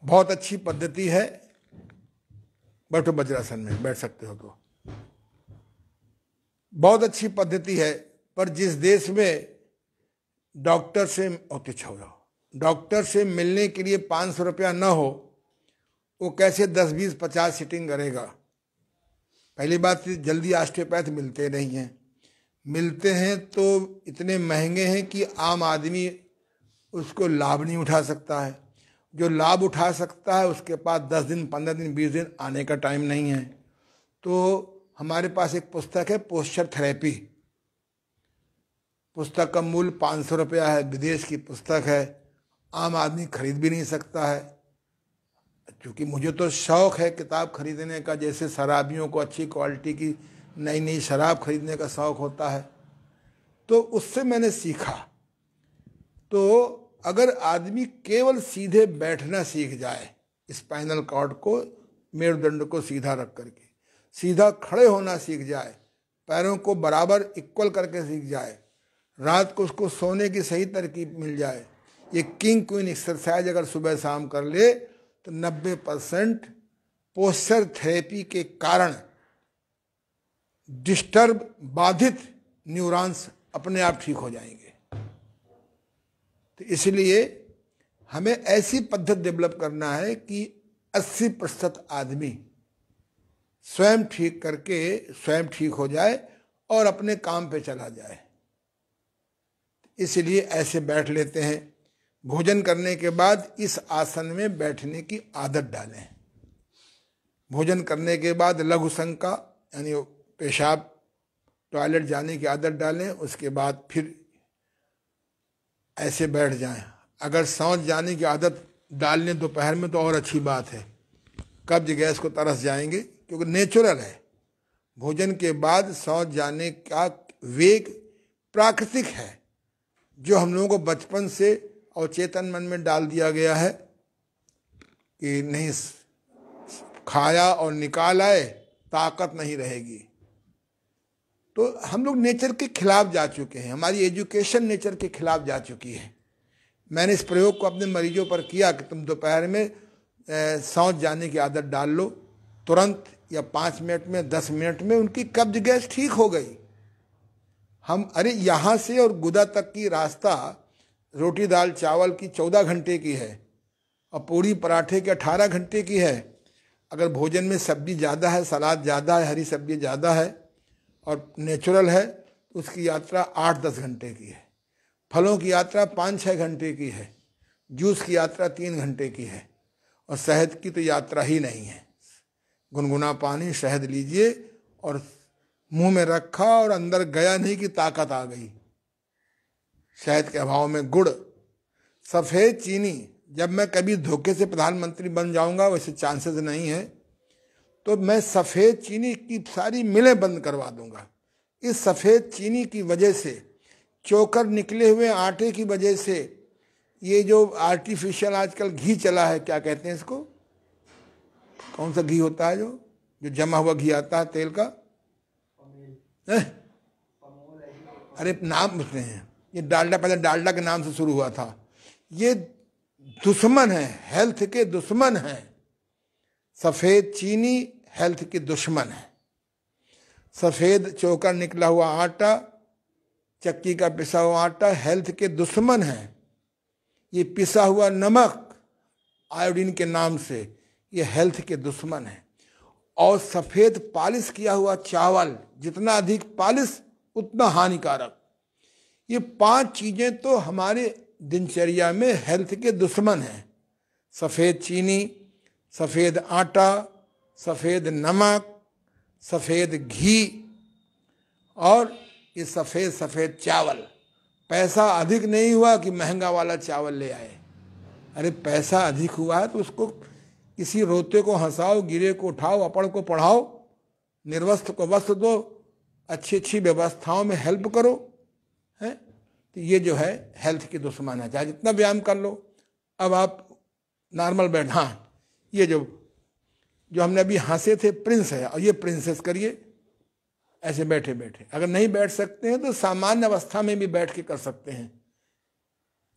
बहुत अच्छी पद्धति है। बैठो वज्रासन में, बैठ सकते हो तो बहुत अच्छी पद्धति है। पर जिस देश में डॉक्टर से डॉक्टर से मिलने के लिए 500 रुपया न हो, वो कैसे 10, 20, 50 सीटिंग करेगा? पहली बात, जल्दी ऑस्टियोपैथ मिलते नहीं हैं, मिलते हैं तो इतने महंगे हैं कि आम आदमी उसको लाभ नहीं उठा सकता है। जो लाभ उठा सकता है उसके पास 10 दिन, 15 दिन, 20 दिन आने का टाइम नहीं है। तो हमारे पास एक पुस्तक है, पोस्चर थेरेपी। पुस्तक का मूल्य 500 रुपया है, विदेश की पुस्तक है, आम आदमी खरीद भी नहीं सकता है। क्योंकि मुझे तो शौक है किताब खरीदने का, जैसे शराबियों को अच्छी क्वालिटी की नई नई शराब खरीदने का शौक होता है। तो उससे मैंने सीखा। तो अगर आदमी केवल सीधे बैठना सीख जाए, स्पाइनल कॉर्ड को, मेरुदंड को सीधा रख करके सीधा खड़े होना सीख जाए, पैरों को बराबर इक्वल करके सीख जाए, रात को उसको सोने की सही तरकीब मिल जाए, ये किंग क्वीन एक्सरसाइज अगर सुबह शाम कर ले तो 90% पोस्चर थेरेपी के कारण डिस्टर्ब, बाधित न्यूरॉन्स अपने आप ठीक हो जाएंगे। तो इसलिए हमें ऐसी पद्धति डेवलप करना है कि 80% आदमी स्वयं ठीक करके स्वयं ठीक हो जाए और अपने काम पे चला जाए। इसलिए ऐसे बैठ लेते हैं। भोजन करने के बाद इस आसन में बैठने की आदत डालें। भोजन करने के बाद लघु शंका यानी पेशाब, टॉयलेट जाने की आदत डालें। उसके बाद फिर ऐसे बैठ जाएं। अगर शौच जाने की आदत डाल लें दोपहर में तो और अच्छी बात है, कब्ज गैस को तरस जाएंगे, क्योंकि नेचुरल है। भोजन के बाद शौच जाने का वेग प्राकृतिक है, जो हम लोगों को बचपन से और चेतन मन में डाल दिया गया है कि नहीं खाया और निकाल आए ताकत नहीं रहेगी। तो हम लोग नेचर के खिलाफ जा चुके हैं, हमारी एजुकेशन नेचर के खिलाफ जा चुकी है। मैंने इस प्रयोग को अपने मरीजों पर किया कि तुम दोपहर में शौच जाने की आदत डाल लो, तुरंत या 5 मिनट में, 10 मिनट में उनकी कब्ज गैस ठीक हो गई। अरे यहाँ से और गुदा तक की रास्ता रोटी दाल चावल की 14 घंटे की है और पूरी पराठे की 18 घंटे की है। अगर भोजन में सब्जी ज़्यादा है, सलाद ज़्यादा है, हरी सब्जी ज़्यादा है और नेचुरल है तो उसकी यात्रा 8-10 घंटे की है। फलों की यात्रा 5-6 घंटे की है, जूस की यात्रा 3 घंटे की है और शहद की तो यात्रा ही नहीं है। गुनगुना पानी शहद लीजिए और मुंह में रखा और अंदर गया नहीं कि ताकत आ गई। शहद के अभाव में गुड़, सफ़ेद चीनी। जब मैं कभी धोखे से प्रधानमंत्री बन जाऊंगा, वैसे चांसेस नहीं है, तो मैं सफ़ेद चीनी की सारी मिलें बंद करवा दूंगा। इस सफ़ेद चीनी की वजह से, चोकर निकले हुए आटे की वजह से, ये जो आर्टिफिशियल आजकल घी चला है, क्या कहते हैं इसको, कौन सा घी होता है जो जमा हुआ घी आता है तेल का, अरे नाम पूछते हैं, ये डालडा, पहले डालडा के नाम से शुरू हुआ था। ये दुश्मन है, हेल्थ के दुश्मन है। सफेद चीनी हेल्थ की दुश्मन है। सफेद चोकर निकला हुआ आटा, चक्की का पिसा हुआ आटा हेल्थ के दुश्मन है। ये पिसा हुआ नमक आयोडीन के नाम से, ये हेल्थ के दुश्मन है। और सफेद पालिश किया हुआ चावल, जितना अधिक पालिश उतना हानिकारक। ये 5 चीजें तो हमारे दिनचर्या में हेल्थ के दुश्मन हैं। सफेद चीनी, सफेद आटा, सफेद नमक, सफेद घी और ये सफेद चावल। पैसा अधिक नहीं हुआ कि महंगा वाला चावल ले आए। अरे पैसा अधिक हुआ है तो उसको किसी रोते को हंसाओ, गिरे को उठाओ, अपड़ को पढ़ाओ, निर्वस्त्र को वस्त्र दो, अच्छी अच्छी व्यवस्थाओं में हेल्प करो, है। तो ये जो है हेल्थ की दुश्मन है। चाहे जितना व्यायाम कर लो, अब आप नॉर्मल बैठ, हाँ ये जो हमने अभी हंसे थे प्रिंस है, और ये प्रिंसेस करिए ऐसे बैठे बैठे। अगर नहीं बैठ सकते हैं तो सामान्य अवस्था में भी बैठ के कर सकते हैं,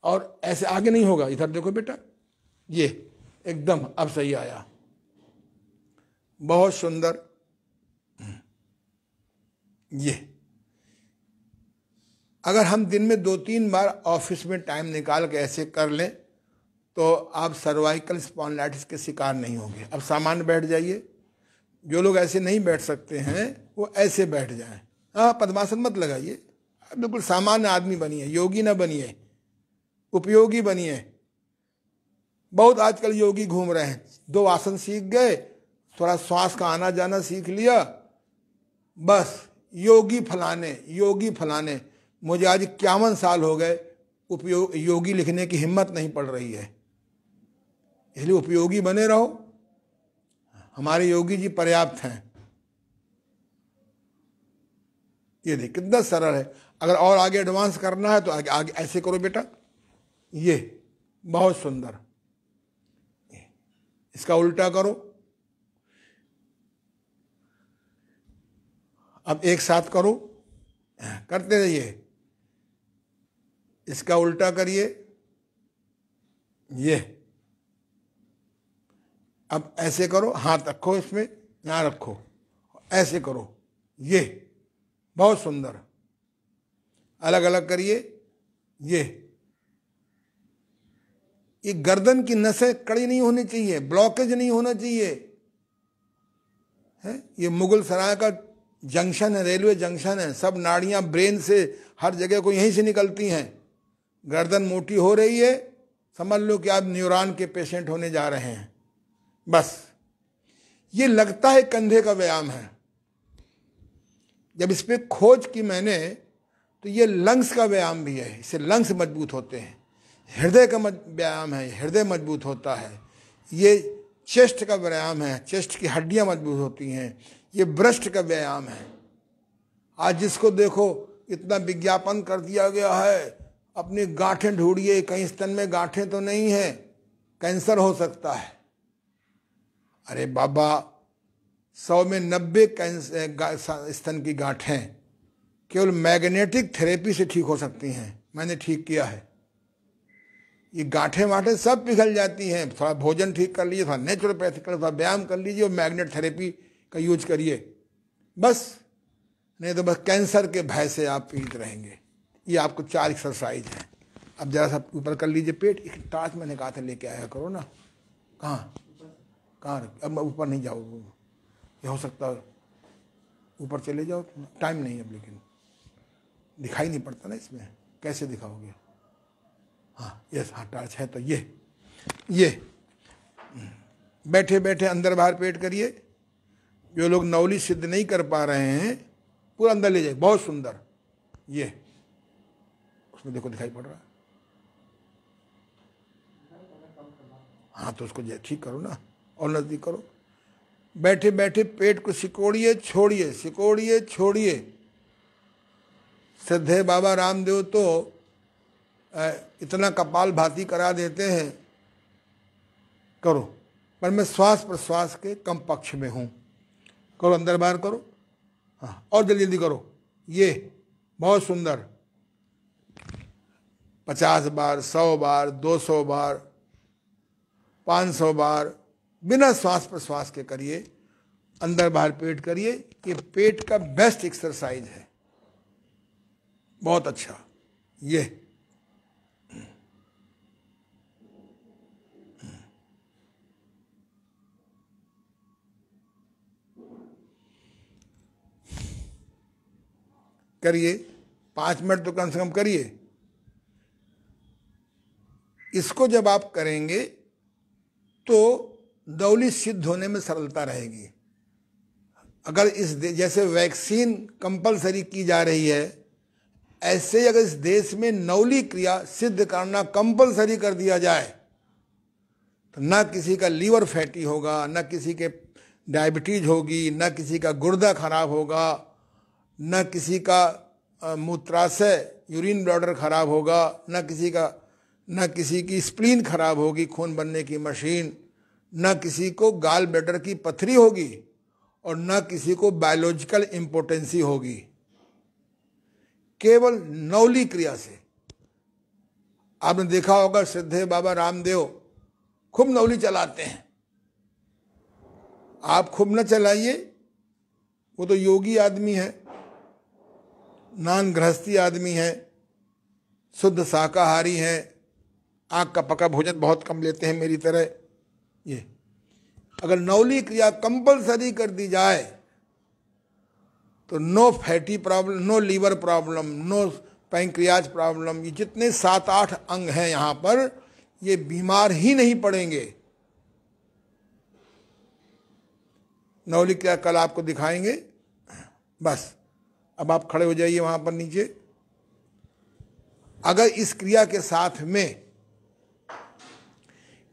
और ऐसे आगे नहीं होगा। इधर देखो बेटा, ये एकदम अब सही आया, बहुत सुंदर। ये अगर हम दिन में 2-3 बार ऑफिस में टाइम निकाल के ऐसे कर लें तो आप सर्वाइकल स्पॉन्डिलाइटिस के शिकार नहीं होंगे। अब सामान्य बैठ जाइए। जो लोग ऐसे नहीं बैठ सकते हैं वो ऐसे बैठ जाएं। हाँ, पद्मासन मत लगाइए, बिल्कुल सामान्य आदमी बनिए, योगी ना बनिए, उपयोगी बनिए। बहुत आजकल योगी घूम रहे हैं, 2 आसन सीख गए, थोड़ा श्वास का आना जाना सीख लिया, बस योगी फलाने। मुझे आज 51 साल हो गए, योगी लिखने की हिम्मत नहीं पड़ रही है। इसलिए उपयोगी बने रहो। हमारे योगी जी पर्याप्त हैं। ये देख कितना सरल है। अगर और आगे एडवांस करना है तो आगे ऐसे करो बेटा, ये बहुत सुंदर। इसका उल्टा करो। अब एक साथ करो, करते रहिए। इसका उल्टा करिए, ये। अब ऐसे करो, हाथ रखो इसमें, यहां रखो, ऐसे करो, ये बहुत सुंदर। अलग अलग करिए। ये गर्दन की नसें कड़ी नहीं होनी चाहिए, ब्लॉकेज नहीं होना चाहिए, है। ये मुगल सराय का जंक्शन है, रेलवे जंक्शन है, सब नाड़ियां ब्रेन से हर जगह को यहीं से निकलती हैं। गर्दन मोटी हो रही है, समझ लो कि आप न्यूरॉन के पेशेंट होने जा रहे हैं। बस ये लगता है कंधे का व्यायाम है। जब इस पे खोज की मैंने तो ये लंग्स का व्यायाम भी है, इससे लंग्स मजबूत होते हैं। हृदय का व्यायाम है, हृदय मजबूत होता है। ये चेस्ट का व्यायाम है, चेस्ट की हड्डियां मजबूत होती हैं। ये ब्रेस्ट का व्यायाम है। आज जिसको देखो इतना विज्ञापन कर दिया गया है, अपनी गांठें ढूंढिए, कहीं स्तन में गांठें तो नहीं है, कैंसर हो सकता है। अरे बाबा, 100 में 90 स्तन की गांठें केवल मैग्नेटिक थेरेपी से ठीक हो सकती हैं। मैंने ठीक किया है। ये गांठें वाठें सब पिघल जाती हैं। थोड़ा भोजन ठीक कर लीजिए, थोड़ा नेचुरोपैथी कर, थोड़ा व्यायाम कर लीजिए और मैग्नेट थेरेपी का यूज करिए, बस। नहीं तो बस कैंसर के भय से आप पीड़ित रहेंगे। ये आपको 4 एक्सरसाइज हैं। अब जरा सा ऊपर कर लीजिए पेट। एक टाच मैंने कहा था लेके आया करो ना। कहाँ अब ऊपर नहीं जाओ, ये हो सकता है ऊपर चले जाओ, टाइम नहीं अब, लेकिन दिखाई नहीं पड़ता ना इसमें, कैसे दिखाओगे। हाँ यस, हाँ टाच है तो ये बैठे बैठे अंदर बाहर पेट करिए। जो लोग नौली सिद्ध नहीं कर पा रहे हैं पूरा अंदर ले जाइए, बहुत सुंदर। ये उसमें देखो दिखाई पड़ रहा है। हाँ तो उसको ठीक करो ना, और नजदीक करो। बैठे बैठे पेट को सिकोड़िए छोड़िए, सिकोड़िए छोड़िए। श्रद्धेय बाबा रामदेव तो इतना कपाल भाती करा देते हैं, करो। पर मैं श्वास प्रश्वास के कम पक्ष में हूं। करो, अंदर बाहर करो। हाँ, और जल्दी जल्दी करो। ये बहुत सुंदर। 50 बार, 100 बार, 200 बार, 500 बार, बिना श्वास प्रश्वास के करिए, अंदर बाहर पेट करिए। ये पेट का बेस्ट एक्सरसाइज है, बहुत अच्छा। ये करिए, 5 मिनट तो कम से कम करिए। इसको जब आप करेंगे तो नौली सिद्ध होने में सरलता रहेगी। अगर जैसे वैक्सीन कंपलसरी की जा रही है, ऐसे ही अगर इस देश में नौली क्रिया सिद्ध करना कंपलसरी कर दिया जाए तो ना किसी का लीवर फैटी होगा, ना किसी के डायबिटीज होगी, ना किसी का गुर्दा खराब होगा, ना किसी का मूत्राशय यूरिन ब्लैडर खराब होगा, ना किसी की स्प्लीन खराब होगी, खून बनने की मशीन, ना किसी को गाल ब्लैडर की पथरी होगी, और ना किसी को बायोलॉजिकल इम्पोर्टेंसी होगी, केवल नौली क्रिया से। आपने देखा होगा श्रद्धेय बाबा रामदेव खूब नौली चलाते हैं। आप खूब न चलाइए, वो तो योगी आदमी है, नान गृहस्थी आदमी है, शुद्ध शाकाहारी है, आग का पका भोजन बहुत कम लेते हैं मेरी तरह। ये अगर नौली क्रिया कंपलसरी कर दी जाए तो no fatty problem, no liver problem, no pancreas problem, ये जितने 7-8 अंग हैं यहाँ पर, ये बीमार ही नहीं पड़ेंगे। नौली क्रिया कल आपको दिखाएंगे। बस अब आप खड़े हो जाइए वहां पर नीचे। अगर इस क्रिया के साथ में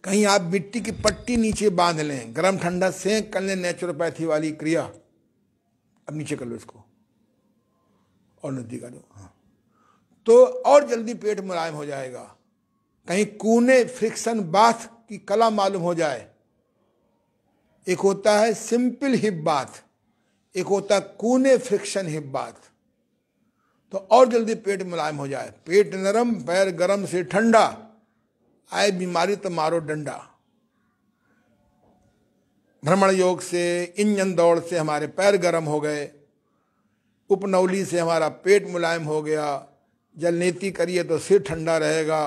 कहीं आप मिट्टी की पट्टी नीचे बांध लें, गरम ठंडा सेंक कर लें, नेचुरोपैथी वाली क्रिया, अब नीचे कर लो इसको और नजदीक आ जाओ। हाँ, तो और जल्दी पेट मुलायम हो जाएगा। कहीं कूने फ्रिक्शन बाथ की कला मालूम हो जाए। एक होता है सिंपल हिप बाथ, एक होता है कूने फ्रिक्शन हिप बाथ, तो और जल्दी पेट मुलायम हो जाए। पेट नरम, पैर गरम से ठंडा, आए बीमारी तो मारो डंडा। भ्रमण योग से, इंजन दौड़ से हमारे पैर गर्म हो गए, उपनौली से हमारा पेट मुलायम हो गया, जलनेती करिए तो सिर ठंडा रहेगा,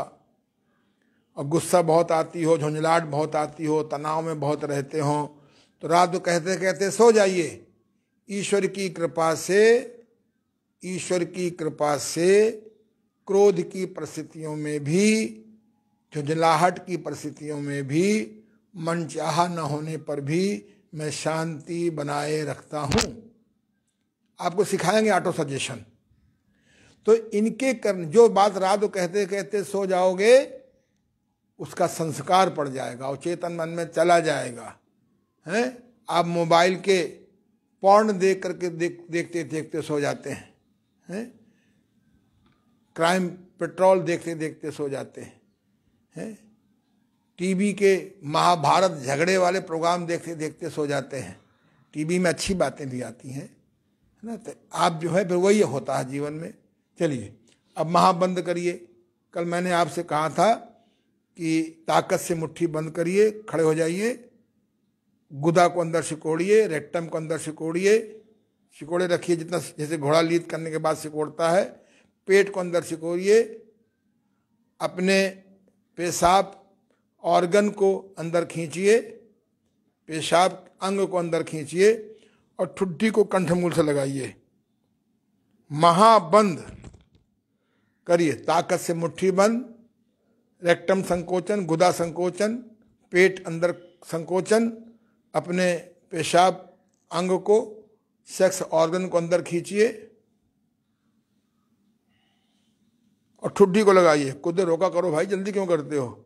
और गुस्सा बहुत आती हो, झुंझलाहट बहुत आती हो, तनाव में बहुत रहते हो, तो रात को कहते कहते सो जाइए। ईश्वर की कृपा से क्रोध की परिस्थितियों में भी, झुंझलाहट की परिस्थितियों में भी, मनचाहा न होने पर भी मैं शांति बनाए रखता हूं। आपको सिखाएंगे ऑटो सजेशन। तो इनके करने, जो बात रात को कहते कहते सो जाओगे, उसका संस्कार पड़ जाएगा और चेतन मन में चला जाएगा। हैं, आप मोबाइल के पॉर्न देख करके देखते देखते सो जाते हैं, क्राइम पेट्रोल देखते देखते सो जाते हैं, टीवी के महाभारत झगड़े वाले प्रोग्राम देखते देखते सो जाते हैं। टीवी में अच्छी बातें भी आती हैं, है ना। तो आप जो है फिर वही होता है जीवन में। चलिए अब महाबंद करिए। कल मैंने आपसे कहा था कि ताकत से मुट्ठी बंद करिए, खड़े हो जाइए, गुदा को अंदर सिकोड़िए, रेक्टम को अंदर सिकोड़िए, सिकोड़े रखिए जितना, जैसे घोड़ा लीद करने के बाद सिकोड़ता है। पेट को अंदर सिकोड़िए, अपने पेशाब ऑर्गन को अंदर खींचिए, पेशाब अंग को अंदर खींचिए, और ठुड्डी को कंठमूल से लगाइए। महाबंद करिए, ताकत से मुट्ठी बंद, रेक्टम संकोचन, गुदा संकोचन, पेट अंदर संकोचन, अपने पेशाब अंग को, सेक्स ऑर्गन को अंदर खींचिए और ठुड्डी को लगाइए। खुद रोका करो भाई, जल्दी क्यों करते हो?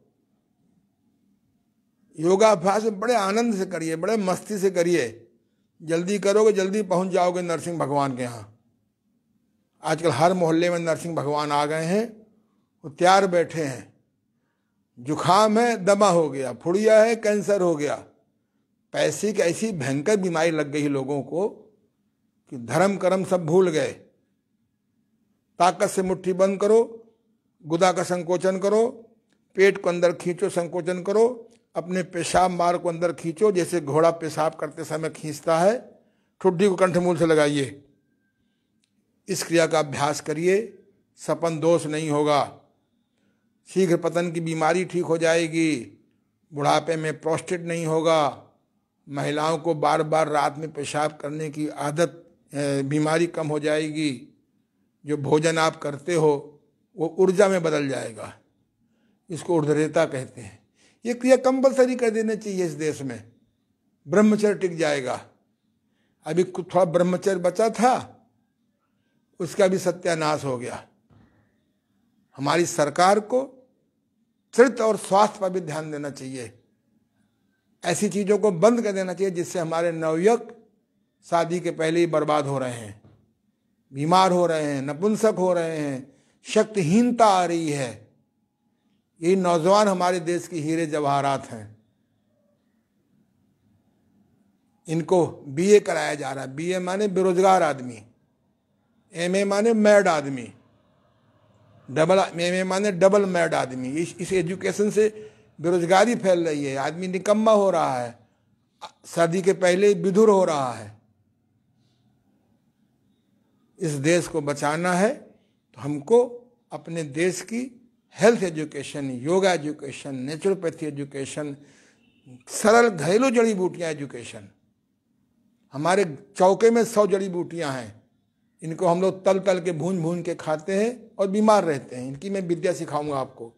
योगाभ्यास बड़े आनंद से करिए, बड़े मस्ती से करिए। जल्दी करोगे जल्दी पहुंच जाओगे नरसिंह भगवान के यहाँ। आजकल हर मोहल्ले में नरसिंह भगवान आ गए हैं, वो तैयार बैठे हैं। जुखाम है, दमा हो गया, फुड़िया है, कैंसर हो गया, पैसे की ऐसी भयंकर बीमारी लग गई लोगों को कि धर्म कर्म सब भूल गए। ताकत से मुट्ठी बंद करो, गुदा का संकोचन करो, पेट को अंदर खींचो, संकोचन करो, अपने पेशाब मार्ग को अंदर खींचो, जैसे घोड़ा पेशाब करते समय खींचता है। ठुड्डी को कंठमूल से लगाइए। इस क्रिया का अभ्यास करिए, सपन दोष नहीं होगा। शीघ्र पतन की बीमारी ठीक हो जाएगी। बुढ़ापे में प्रोस्टेट नहीं होगा। महिलाओं को बार बार रात में पेशाब करने की आदत, बीमारी कम हो जाएगी। जो भोजन आप करते हो वो ऊर्जा में बदल जाएगा। इसको ऊर्ध्वरेता कहते हैं। ये क्रिया कंपलसरी कर देना चाहिए इस देश में। ब्रह्मचर्य टिक जाएगा। अभी थोड़ा ब्रह्मचर्य बचा था, उसका भी सत्यानाश हो गया। हमारी सरकार को चरित्र और स्वास्थ्य पर भी ध्यान देना चाहिए। ऐसी चीजों को बंद कर देना चाहिए जिससे हमारे नवयुवक शादी के पहले ही बर्बाद हो रहे हैं, बीमार हो रहे हैं, नपुंसक हो रहे हैं, शक्तिहीनता आ रही है। यही नौजवान हमारे देश की हीरे जवाहरात हैं। इनको बीए कराया जा रहा है। बीए माने बेरोजगार आदमी, एमए माने मैड आदमी, एमए माने डबल मैड आदमी। इस एजुकेशन से बेरोजगारी फैल रही है। आदमी निकम्मा हो रहा है, शादी के पहले विधुर हो रहा है। इस देश को बचाना है तो हमको अपने देश की health education, yoga education, naturopathy education, सरल घरेलू जड़ी बूटियाँ एजुकेशन। हमारे चौके में 100 जड़ी बूटियाँ हैं। इनको हम लोग तल तल के भून भून के खाते हैं और बीमार रहते हैं। इनकी मैं विद्या सिखाऊंगा आपको।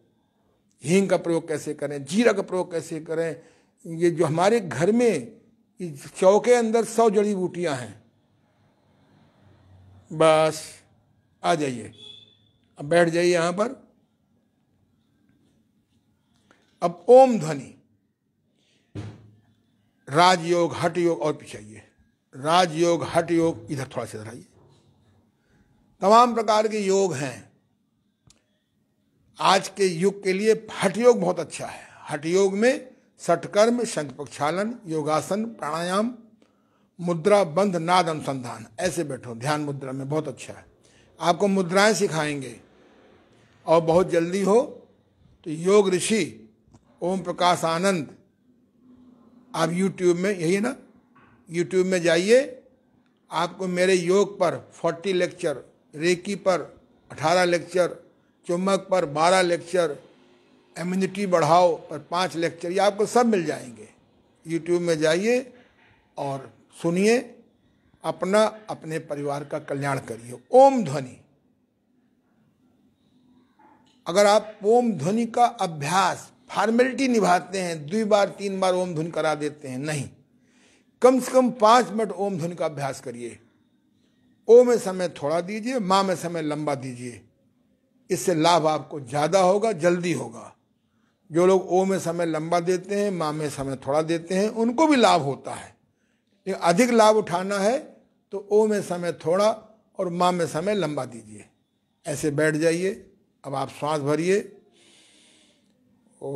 हींग का प्रयोग कैसे करें, जीरा का प्रयोग कैसे करें। ये जो हमारे घर में इस चौके अंदर 100 जड़ी बूटियाँ हैं। बस आ जाइए, अब बैठ जाइए यहाँ पर। अब ओम ध्वनि, राजयोग, हठ योग और पिछाइए। राजयोग, हठ योग, इधर थोड़ा सा इधर आइए। तमाम प्रकार के योग हैं। आज के युग के लिए हठ योग बहुत अच्छा है। हठ योग में षटकर्म, शंख प्रक्षालन, योगासन, प्राणायाम, मुद्रा, बंध, नाद अनुसंधान, ऐसे बैठो ध्यान मुद्रा में, बहुत अच्छा है। आपको मुद्राएं सिखाएंगे। और बहुत जल्दी हो तो योग ऋषि ओम प्रकाश आनंद, आप यूट्यूब में, यही है ना, यूट्यूब में जाइए। आपको मेरे योग पर 40 लेक्चर, रेकी पर 18 लेक्चर, चुम्बक पर 12 लेक्चर, इम्यूनिटी बढ़ाओ पर 5 लेक्चर, ये आपको सब मिल जाएंगे। यूट्यूब में जाइए और सुनिए, अपना अपने परिवार का कल्याण करिए। ओम ध्वनि, अगर आप ओम ध्वनि का अभ्यास फॉर्मेलिटी निभाते हैं, 2 बार 3 बार ओम ध्वनि करा देते हैं, नहीं, कम से कम 5 मिनट ओम ध्वनि का अभ्यास करिए। ओ में समय थोड़ा दीजिए, माँ में समय लंबा दीजिए। इससे लाभ आपको ज़्यादा होगा, जल्दी होगा। जो लोग ओ में समय लंबा देते हैं, माँ में समय थोड़ा देते हैं, उनको भी लाभ होता है। लेकिन अधिक लाभ उठाना है तो ओ में समय थोड़ा और माँ में समय लंबा दीजिए। ऐसे बैठ जाइए। अब आप श्वास भरिए। ओम,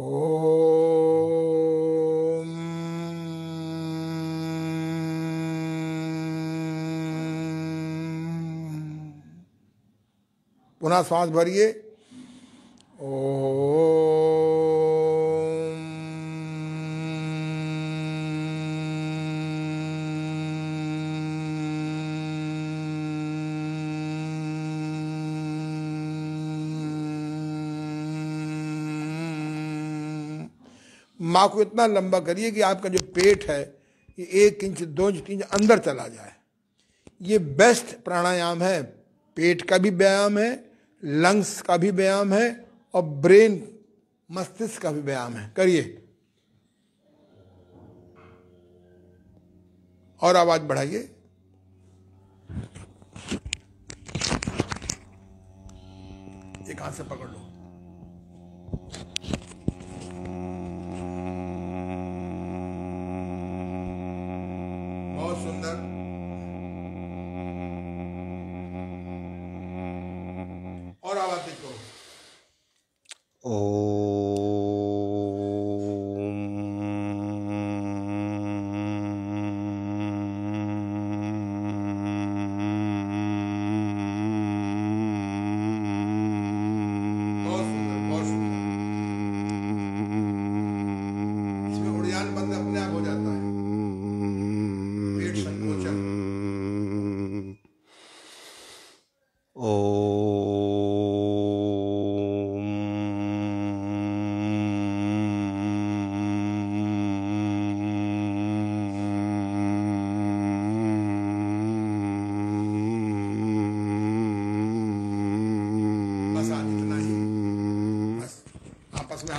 पुनः श्वास भरिए। ओम, माँ को इतना लंबा करिए कि आपका जो पेट है ये 1 इंच 2 इंच 3 इंच अंदर चला जाए। ये बेस्ट प्राणायाम है। पेट का भी व्यायाम है, लंग्स का भी व्यायाम है और ब्रेन, मस्तिष्क का भी व्यायाम है। करिए और आवाज बढ़ाइए। एक हाथ से पकड़ लो। बहुत सुंदर। और आवाज तेज करो।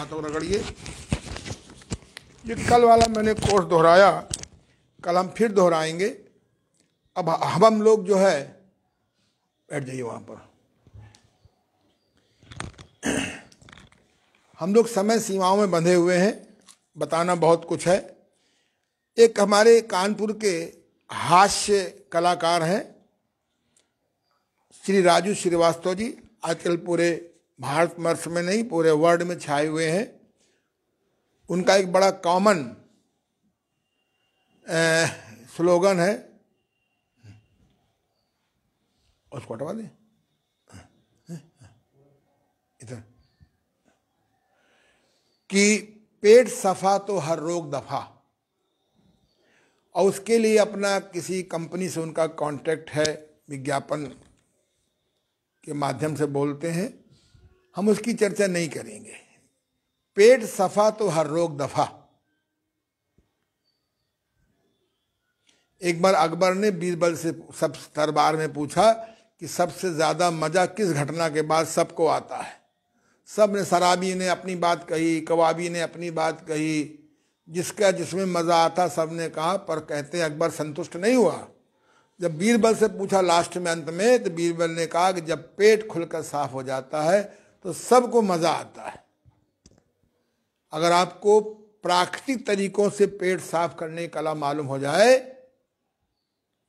हाथों रगड़िए। ये कल वाला मैंने कोर्स दोहराया, कल हम फिर दोहराएंगे। अब हम लोग जो है, बैठ जाइए वहाँ पर। हम लोग समय सीमाओं में बंधे हुए हैं, बताना बहुत कुछ है। एक हमारे कानपुर के हास्य कलाकार हैं श्री राजू श्रीवास्तव जी, आजकल पूरे भारतवर्ष में नहीं पूरे वर्ल्ड में छाए हुए हैं। उनका एक बड़ा कॉमन स्लोगन है, उसको हटवा दें इधर, कि पेट सफा तो हर रोग दफा। और उसके लिए अपना किसी कंपनी से उनका कांटेक्ट है, विज्ञापन के माध्यम से बोलते हैं, हम उसकी चर्चा नहीं करेंगे। पेट सफा तो हर रोग दफा। एक बार अकबर ने बीरबल से सब दरबार में पूछा कि सबसे ज्यादा मजा किस घटना के बाद सबको आता है। सब ने, शराबी ने अपनी बात कही, कबाबी ने अपनी बात कही, जिसका जिसमें मजा आता सब ने कहा, पर कहते अकबर संतुष्ट नहीं हुआ। जब बीरबल से पूछा लास्ट में, अंत में, तो बीरबल ने कहा कि जब पेट खुलकर साफ हो जाता है तो सबको मजा आता है। अगर आपको प्राकृतिक तरीकों से पेट साफ करने की कला मालूम हो जाए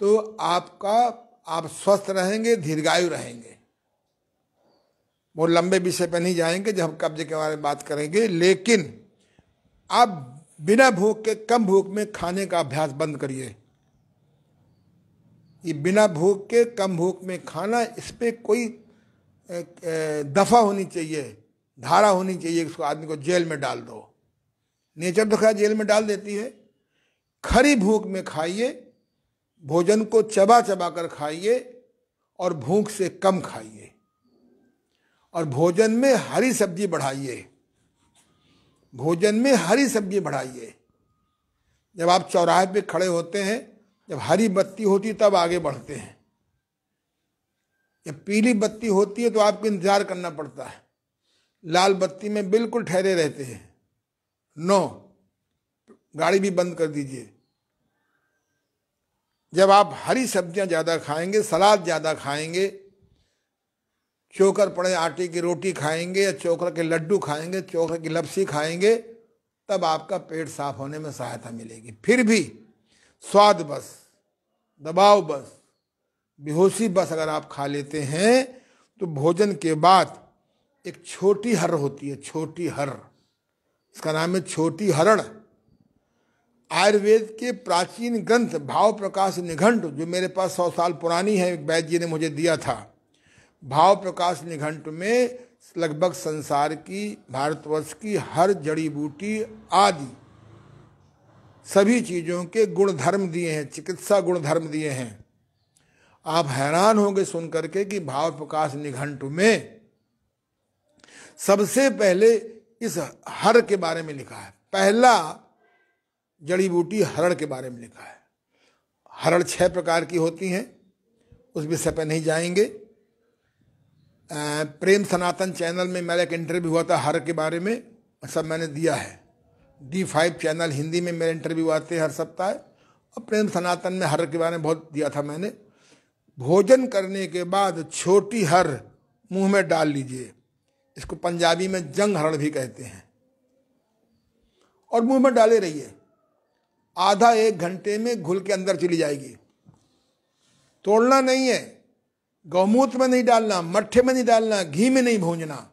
तो आप स्वस्थ रहेंगे, दीर्घायु रहेंगे। वो लंबे विषय पर नहीं जाएंगे, जब हम कब्ज के बारे में बात करेंगे। लेकिन आप बिना भूख के, कम भूख में खाने का अभ्यास बंद करिए। ये बिना भूख के, कम भूख में खाना, इस पे कोई दफा होनी चाहिए, धारा होनी चाहिए, इसको आदमी को जेल में डाल दो। नेचर तो खैर जेल में डाल देती है। खरी भूख में खाइए, भोजन को चबा चबा कर खाइए और भूख से कम खाइए, और भोजन में हरी सब्जी बढ़ाइए। भोजन में हरी सब्जी बढ़ाइए। जब आप चौराहे पे खड़े होते हैं, जब हरी बत्ती होती तब आगे बढ़ते हैं। जब पीली बत्ती होती है तो आपको इंतजार करना पड़ता है। लाल बत्ती में बिल्कुल ठहरे रहते हैं। नो, गाड़ी भी बंद कर दीजिए। जब आप हरी सब्जियां ज्यादा खाएंगे, सलाद ज्यादा खाएंगे, चोकर पड़े आटे की रोटी खाएंगे, या चोकर के लड्डू खाएंगे, चोकर की लपसी खाएंगे, तब आपका पेट साफ होने में सहायता मिलेगी। फिर भी स्वाद बस, दबाव बस, बेहोशी बस अगर आप खा लेते हैं तो भोजन के बाद एक छोटी हर होती है, छोटी हर, इसका नाम है छोटी हरण। आयुर्वेद के प्राचीन ग्रंथ भाव प्रकाश निघंट, जो मेरे पास 100 साल पुरानी है, एक वैद्य जी ने मुझे दिया था। भाव प्रकाश निघंट में लगभग संसार की, भारतवर्ष की हर जड़ी बूटी आदि सभी चीजों के गुण धर्म दिए हैं, चिकित्सा गुण धर्म दिए हैं। आप हैरान होंगे सुन करके कि भाव प्रकाश निघंट में सबसे पहले इस हर के बारे में लिखा है। पहला जड़ी बूटी हरड़ के बारे में लिखा है। हरड़ 6 प्रकार की होती हैं, उस विषय पर नहीं जाएंगे। प्रेम सनातन चैनल में मेरा एक इंटरव्यू हुआ था हर के बारे में, सब मैंने दिया है। D5 चैनल हिंदी में मेरे इंटरव्यू आते हैं हर सप्ताह, और प्रेम सनातन में हर के बारे में बहुत दिया था मैंने। भोजन करने के बाद छोटी हर मुंह में डाल लीजिए, इसको पंजाबी में जंग हरड़ भी कहते हैं, और मुंह में डाले रहिए। आधा 1 घंटे में घुल के अंदर चली जाएगी। तोड़ना नहीं है, गौमूत्र में नहीं डालना, मट्ठे में नहीं डालना, घी में नहीं भूंजना।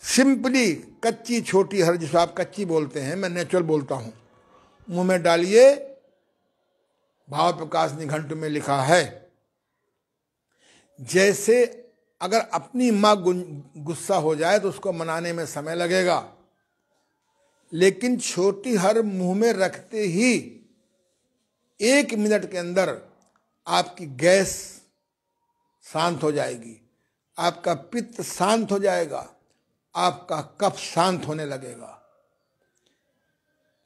सिंपली कच्ची छोटी हर, जिसको आप कच्ची बोलते हैं, मैं नेचुरल बोलता हूं, मुंह में डालिए। भाव प्रकाश निघंट में लिखा है, जैसे अगर अपनी मां गुस्सा हो जाए तो उसको मनाने में समय लगेगा, लेकिन छोटी हर मुंह में रखते ही 1 मिनट के अंदर आपकी गैस शांत हो जाएगी, आपका पित्त शांत हो जाएगा, आपका कफ शांत होने लगेगा।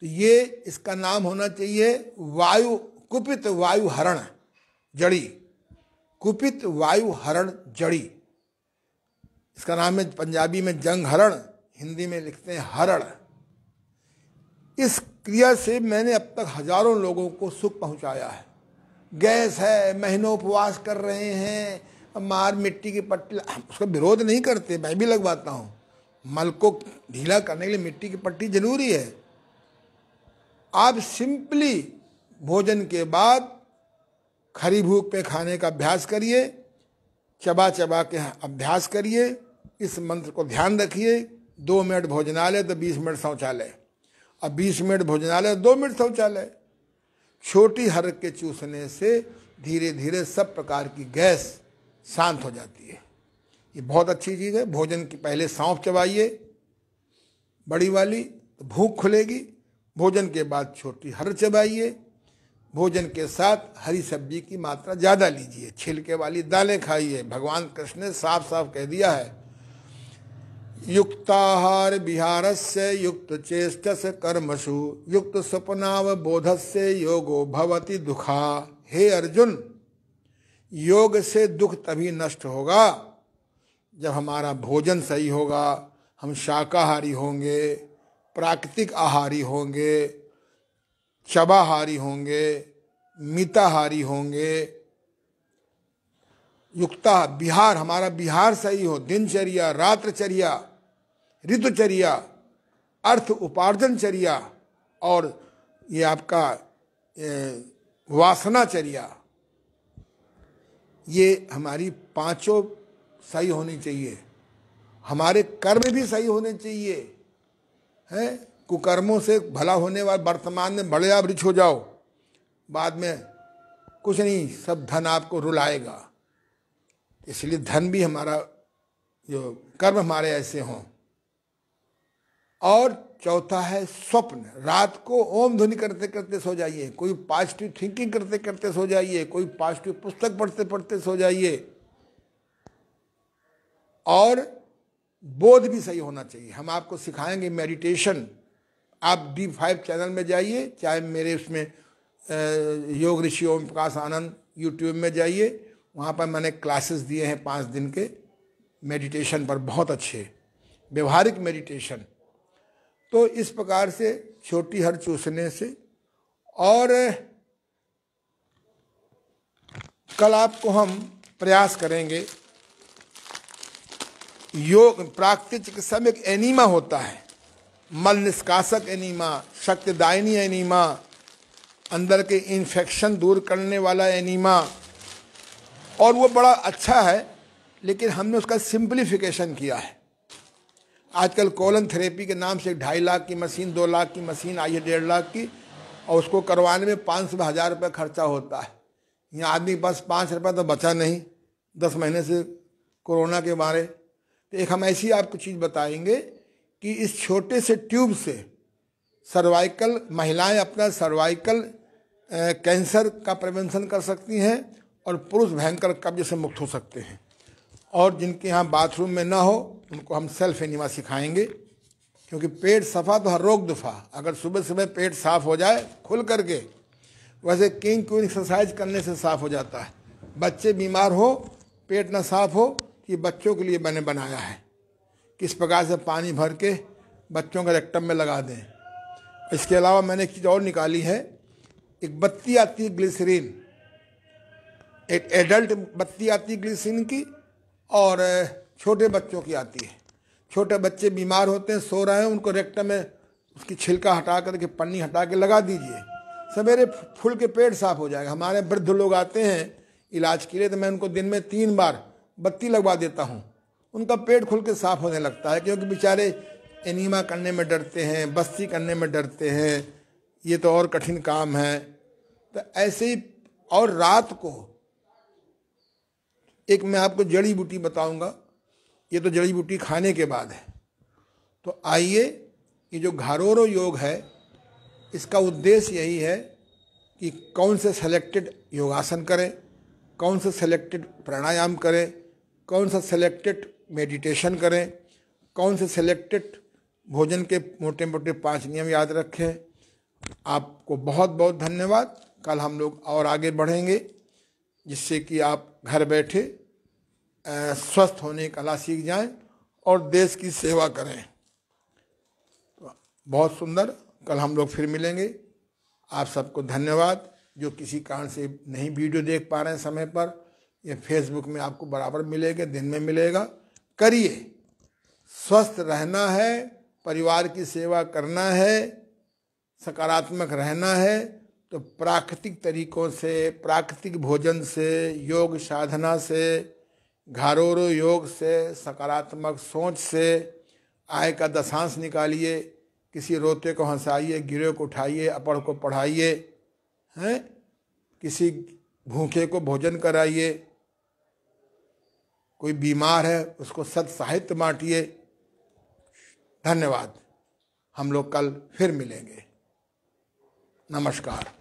तो ये इसका नाम होना चाहिए वायु, कुपित वायु हरण जड़ी, कुपित वायु हरण जड़ी। इसका नाम है पंजाबी में जंग हरण, हिंदी में लिखते हैं हरण। इस क्रिया से मैंने अब तक हजारों लोगों को सुख पहुंचाया है। गैस है, महीनों उपवास कर रहे हैं, मार मिट्टी की पट्टी, उसका विरोध नहीं करते, मैं भी लगवाता हूँ। मल को ढीला करने के लिए मिट्टी की पट्टी जरूरी है। आप सिंपली भोजन के बाद खरी भूख पे खाने का अभ्यास करिए, चबा चबा के अभ्यास करिए, इस मंत्र को ध्यान रखिए। 2 मिनट भोजनालय तो 20 मिनट शौचालय, अब 20 मिनट भोजनालय 2 मिनट शौचालय। छोटी हर के चूसने से धीरे धीरे सब प्रकार की गैस शांत हो जाती है। ये बहुत अच्छी चीज़ है। भोजन के पहले सौंफ चबाइए बड़ी वाली, तो भूख खुलेगी। भोजन के बाद छोटी हर चबाइए। भोजन के साथ हरी सब्जी की मात्रा ज़्यादा लीजिए, छिलके वाली दालें खाइए। भगवान कृष्ण ने साफ साफ कह दिया है, युक्ताहार विहारस्य युक्त चेष्टस कर्मसु युक्त स्वप्नाव बोधस्य योगो भवति दुखा। हे अर्जुन, योग से दुख तभी नष्ट होगा जब हमारा भोजन सही होगा, हम शाकाहारी होंगे, प्राकृतिक आहारी होंगे, चबाहारी होंगे, मिताहारी होंगे। युक्ता विहार, हमारा विहार सही हो, दिनचर्या, रात्रचर्या, ऋतुचर्या, अर्थ उपार्जनचर्या और ये आपका वासनाचर्या, ये हमारी पांचों सही होनी चाहिए। हमारे कर्म भी सही होने चाहिए, हैं। कुकर्मों से भला होने वाले वर्तमान में बड़े आप रिच हो जाओ, बाद में कुछ नहीं, सब धन आपको रुलाएगा। इसलिए धन भी हमारा, जो कर्म हमारे ऐसे हों। और चौथा है स्वप्न। रात को ओम ध्वनि करते करते सो जाइए, कोई पॉजिटिव थिंकिंग करते करते सो जाइए, कोई पॉजिटिव पुस्तक पढ़ते पढ़ते सो जाइए। और बोध भी सही होना चाहिए। हम आपको सिखाएंगे मेडिटेशन। आप D5 चैनल में जाइए, चाहे मेरे उसमें योग ऋषि ओम प्रकाश आनंद यूट्यूब में जाइए, वहाँ पर मैंने क्लासेस दिए हैं 5 दिन के मेडिटेशन पर, बहुत अच्छे व्यवहारिक मेडिटेशन। तो इस प्रकार से छोटी हर चूसने से। और कल आपको हम प्रयास करेंगे, योग प्राकृतिक चिकित्सा में एक एनीमा होता है, मल निष्कासक एनीमा, शक्तिदायिनी एनीमा, अंदर के इन्फेक्शन दूर करने वाला एनीमा। और वो बड़ा अच्छा है, लेकिन हमने उसका सिंप्लीफिकेशन किया है। आजकल कोलन थेरेपी के नाम से 2.5 लाख की मशीन, 2 लाख की मशीन आई है, 1.5 लाख की, और उसको करवाने में 500 से 1000 रुपये खर्चा होता है। यहाँ आदमी के पास 5 रुपये तो बचा नहीं 10 महीने से कोरोना के बारे। तो एक हम ऐसी आपको चीज़ बताएंगे कि इस छोटे से ट्यूब से सर्वाइकल, महिलाएं अपना सर्वाइकल कैंसर का प्रिवेंशन कर सकती हैं और पुरुष भयंकर कब्ज से मुक्त हो सकते हैं। और जिनके यहाँ बाथरूम में ना हो उनको हम सेल्फ एनिमा सिखाएंगे, क्योंकि पेट सफ़ा तो हर रोग दुफा। अगर सुबह सुबह पेट साफ हो जाए खुल करके, वैसे किंग क्वीन एक्सरसाइज करने से साफ हो जाता है। बच्चे बीमार हो, पेट ना साफ हो, ये बच्चों के लिए मैंने बनाया है, किस प्रकार से पानी भर के बच्चों के रेक्टम में लगा दें। इसके अलावा मैंने एक चीज़ और निकाली है, एक बत्ती आती है ग्लिसरीन, एक एडल्ट बत्ती आती है ग्लिसरीन की, और छोटे बच्चों की आती है। छोटे बच्चे बीमार होते हैं, सो रहे हैं, उनको रेक्टम में उसकी छिलका हटा करके, पन्नी हटा के लगा दीजिए, सवेरे फूल के पेट साफ हो जाएगा। हमारे वृद्ध लोग आते हैं इलाज के लिए, तो मैं उनको दिन में 3 बार बत्ती लगवा देता हूँ, उनका पेट खुल के साफ होने लगता है। क्योंकि बेचारे एनीमा करने में डरते हैं, बस्ती करने में डरते हैं, ये तो और कठिन काम है। तो ऐसे ही। और रात को एक मैं आपको जड़ी बूटी बताऊंगा, ये तो जड़ी बूटी खाने के बाद है। तो आइए, ये जो घारोरो योग है, इसका उद्देश्य यही है कि कौन से सेलेक्टेड योगासन करें, कौन से सेलेक्टेड प्राणायाम करें, कौन सा सेलेक्टेड मेडिटेशन करें, कौन से सेलेक्टेड भोजन के मोटे मोटे 5 नियम याद रखें। आपको बहुत बहुत धन्यवाद। कल हम लोग और आगे बढ़ेंगे, जिससे कि आप घर बैठे स्वस्थ होने की कला सीख जाएं और देश की सेवा करें। बहुत सुंदर। कल हम लोग फिर मिलेंगे। आप सबको धन्यवाद। जो किसी कारण से नहीं वीडियो देख पा रहे हैं समय पर, ये फेसबुक में आपको बराबर मिलेगा, दिन में मिलेगा। करिए। स्वस्थ रहना है, परिवार की सेवा करना है, सकारात्मक रहना है, तो प्राकृतिक तरीकों से, प्राकृतिक भोजन से, योग साधना से, घारोरो योग से, सकारात्मक सोच से आय का दशांश निकालिए। किसी रोते को हंसाइए, गिरे को उठाइए, अपढ़ को पढ़ाइए, हैं, किसी भूखे को भोजन कराइए, कोई बीमार है उसको सत साहित्य बांटिए। धन्यवाद। हम लोग कल फिर मिलेंगे। नमस्कार।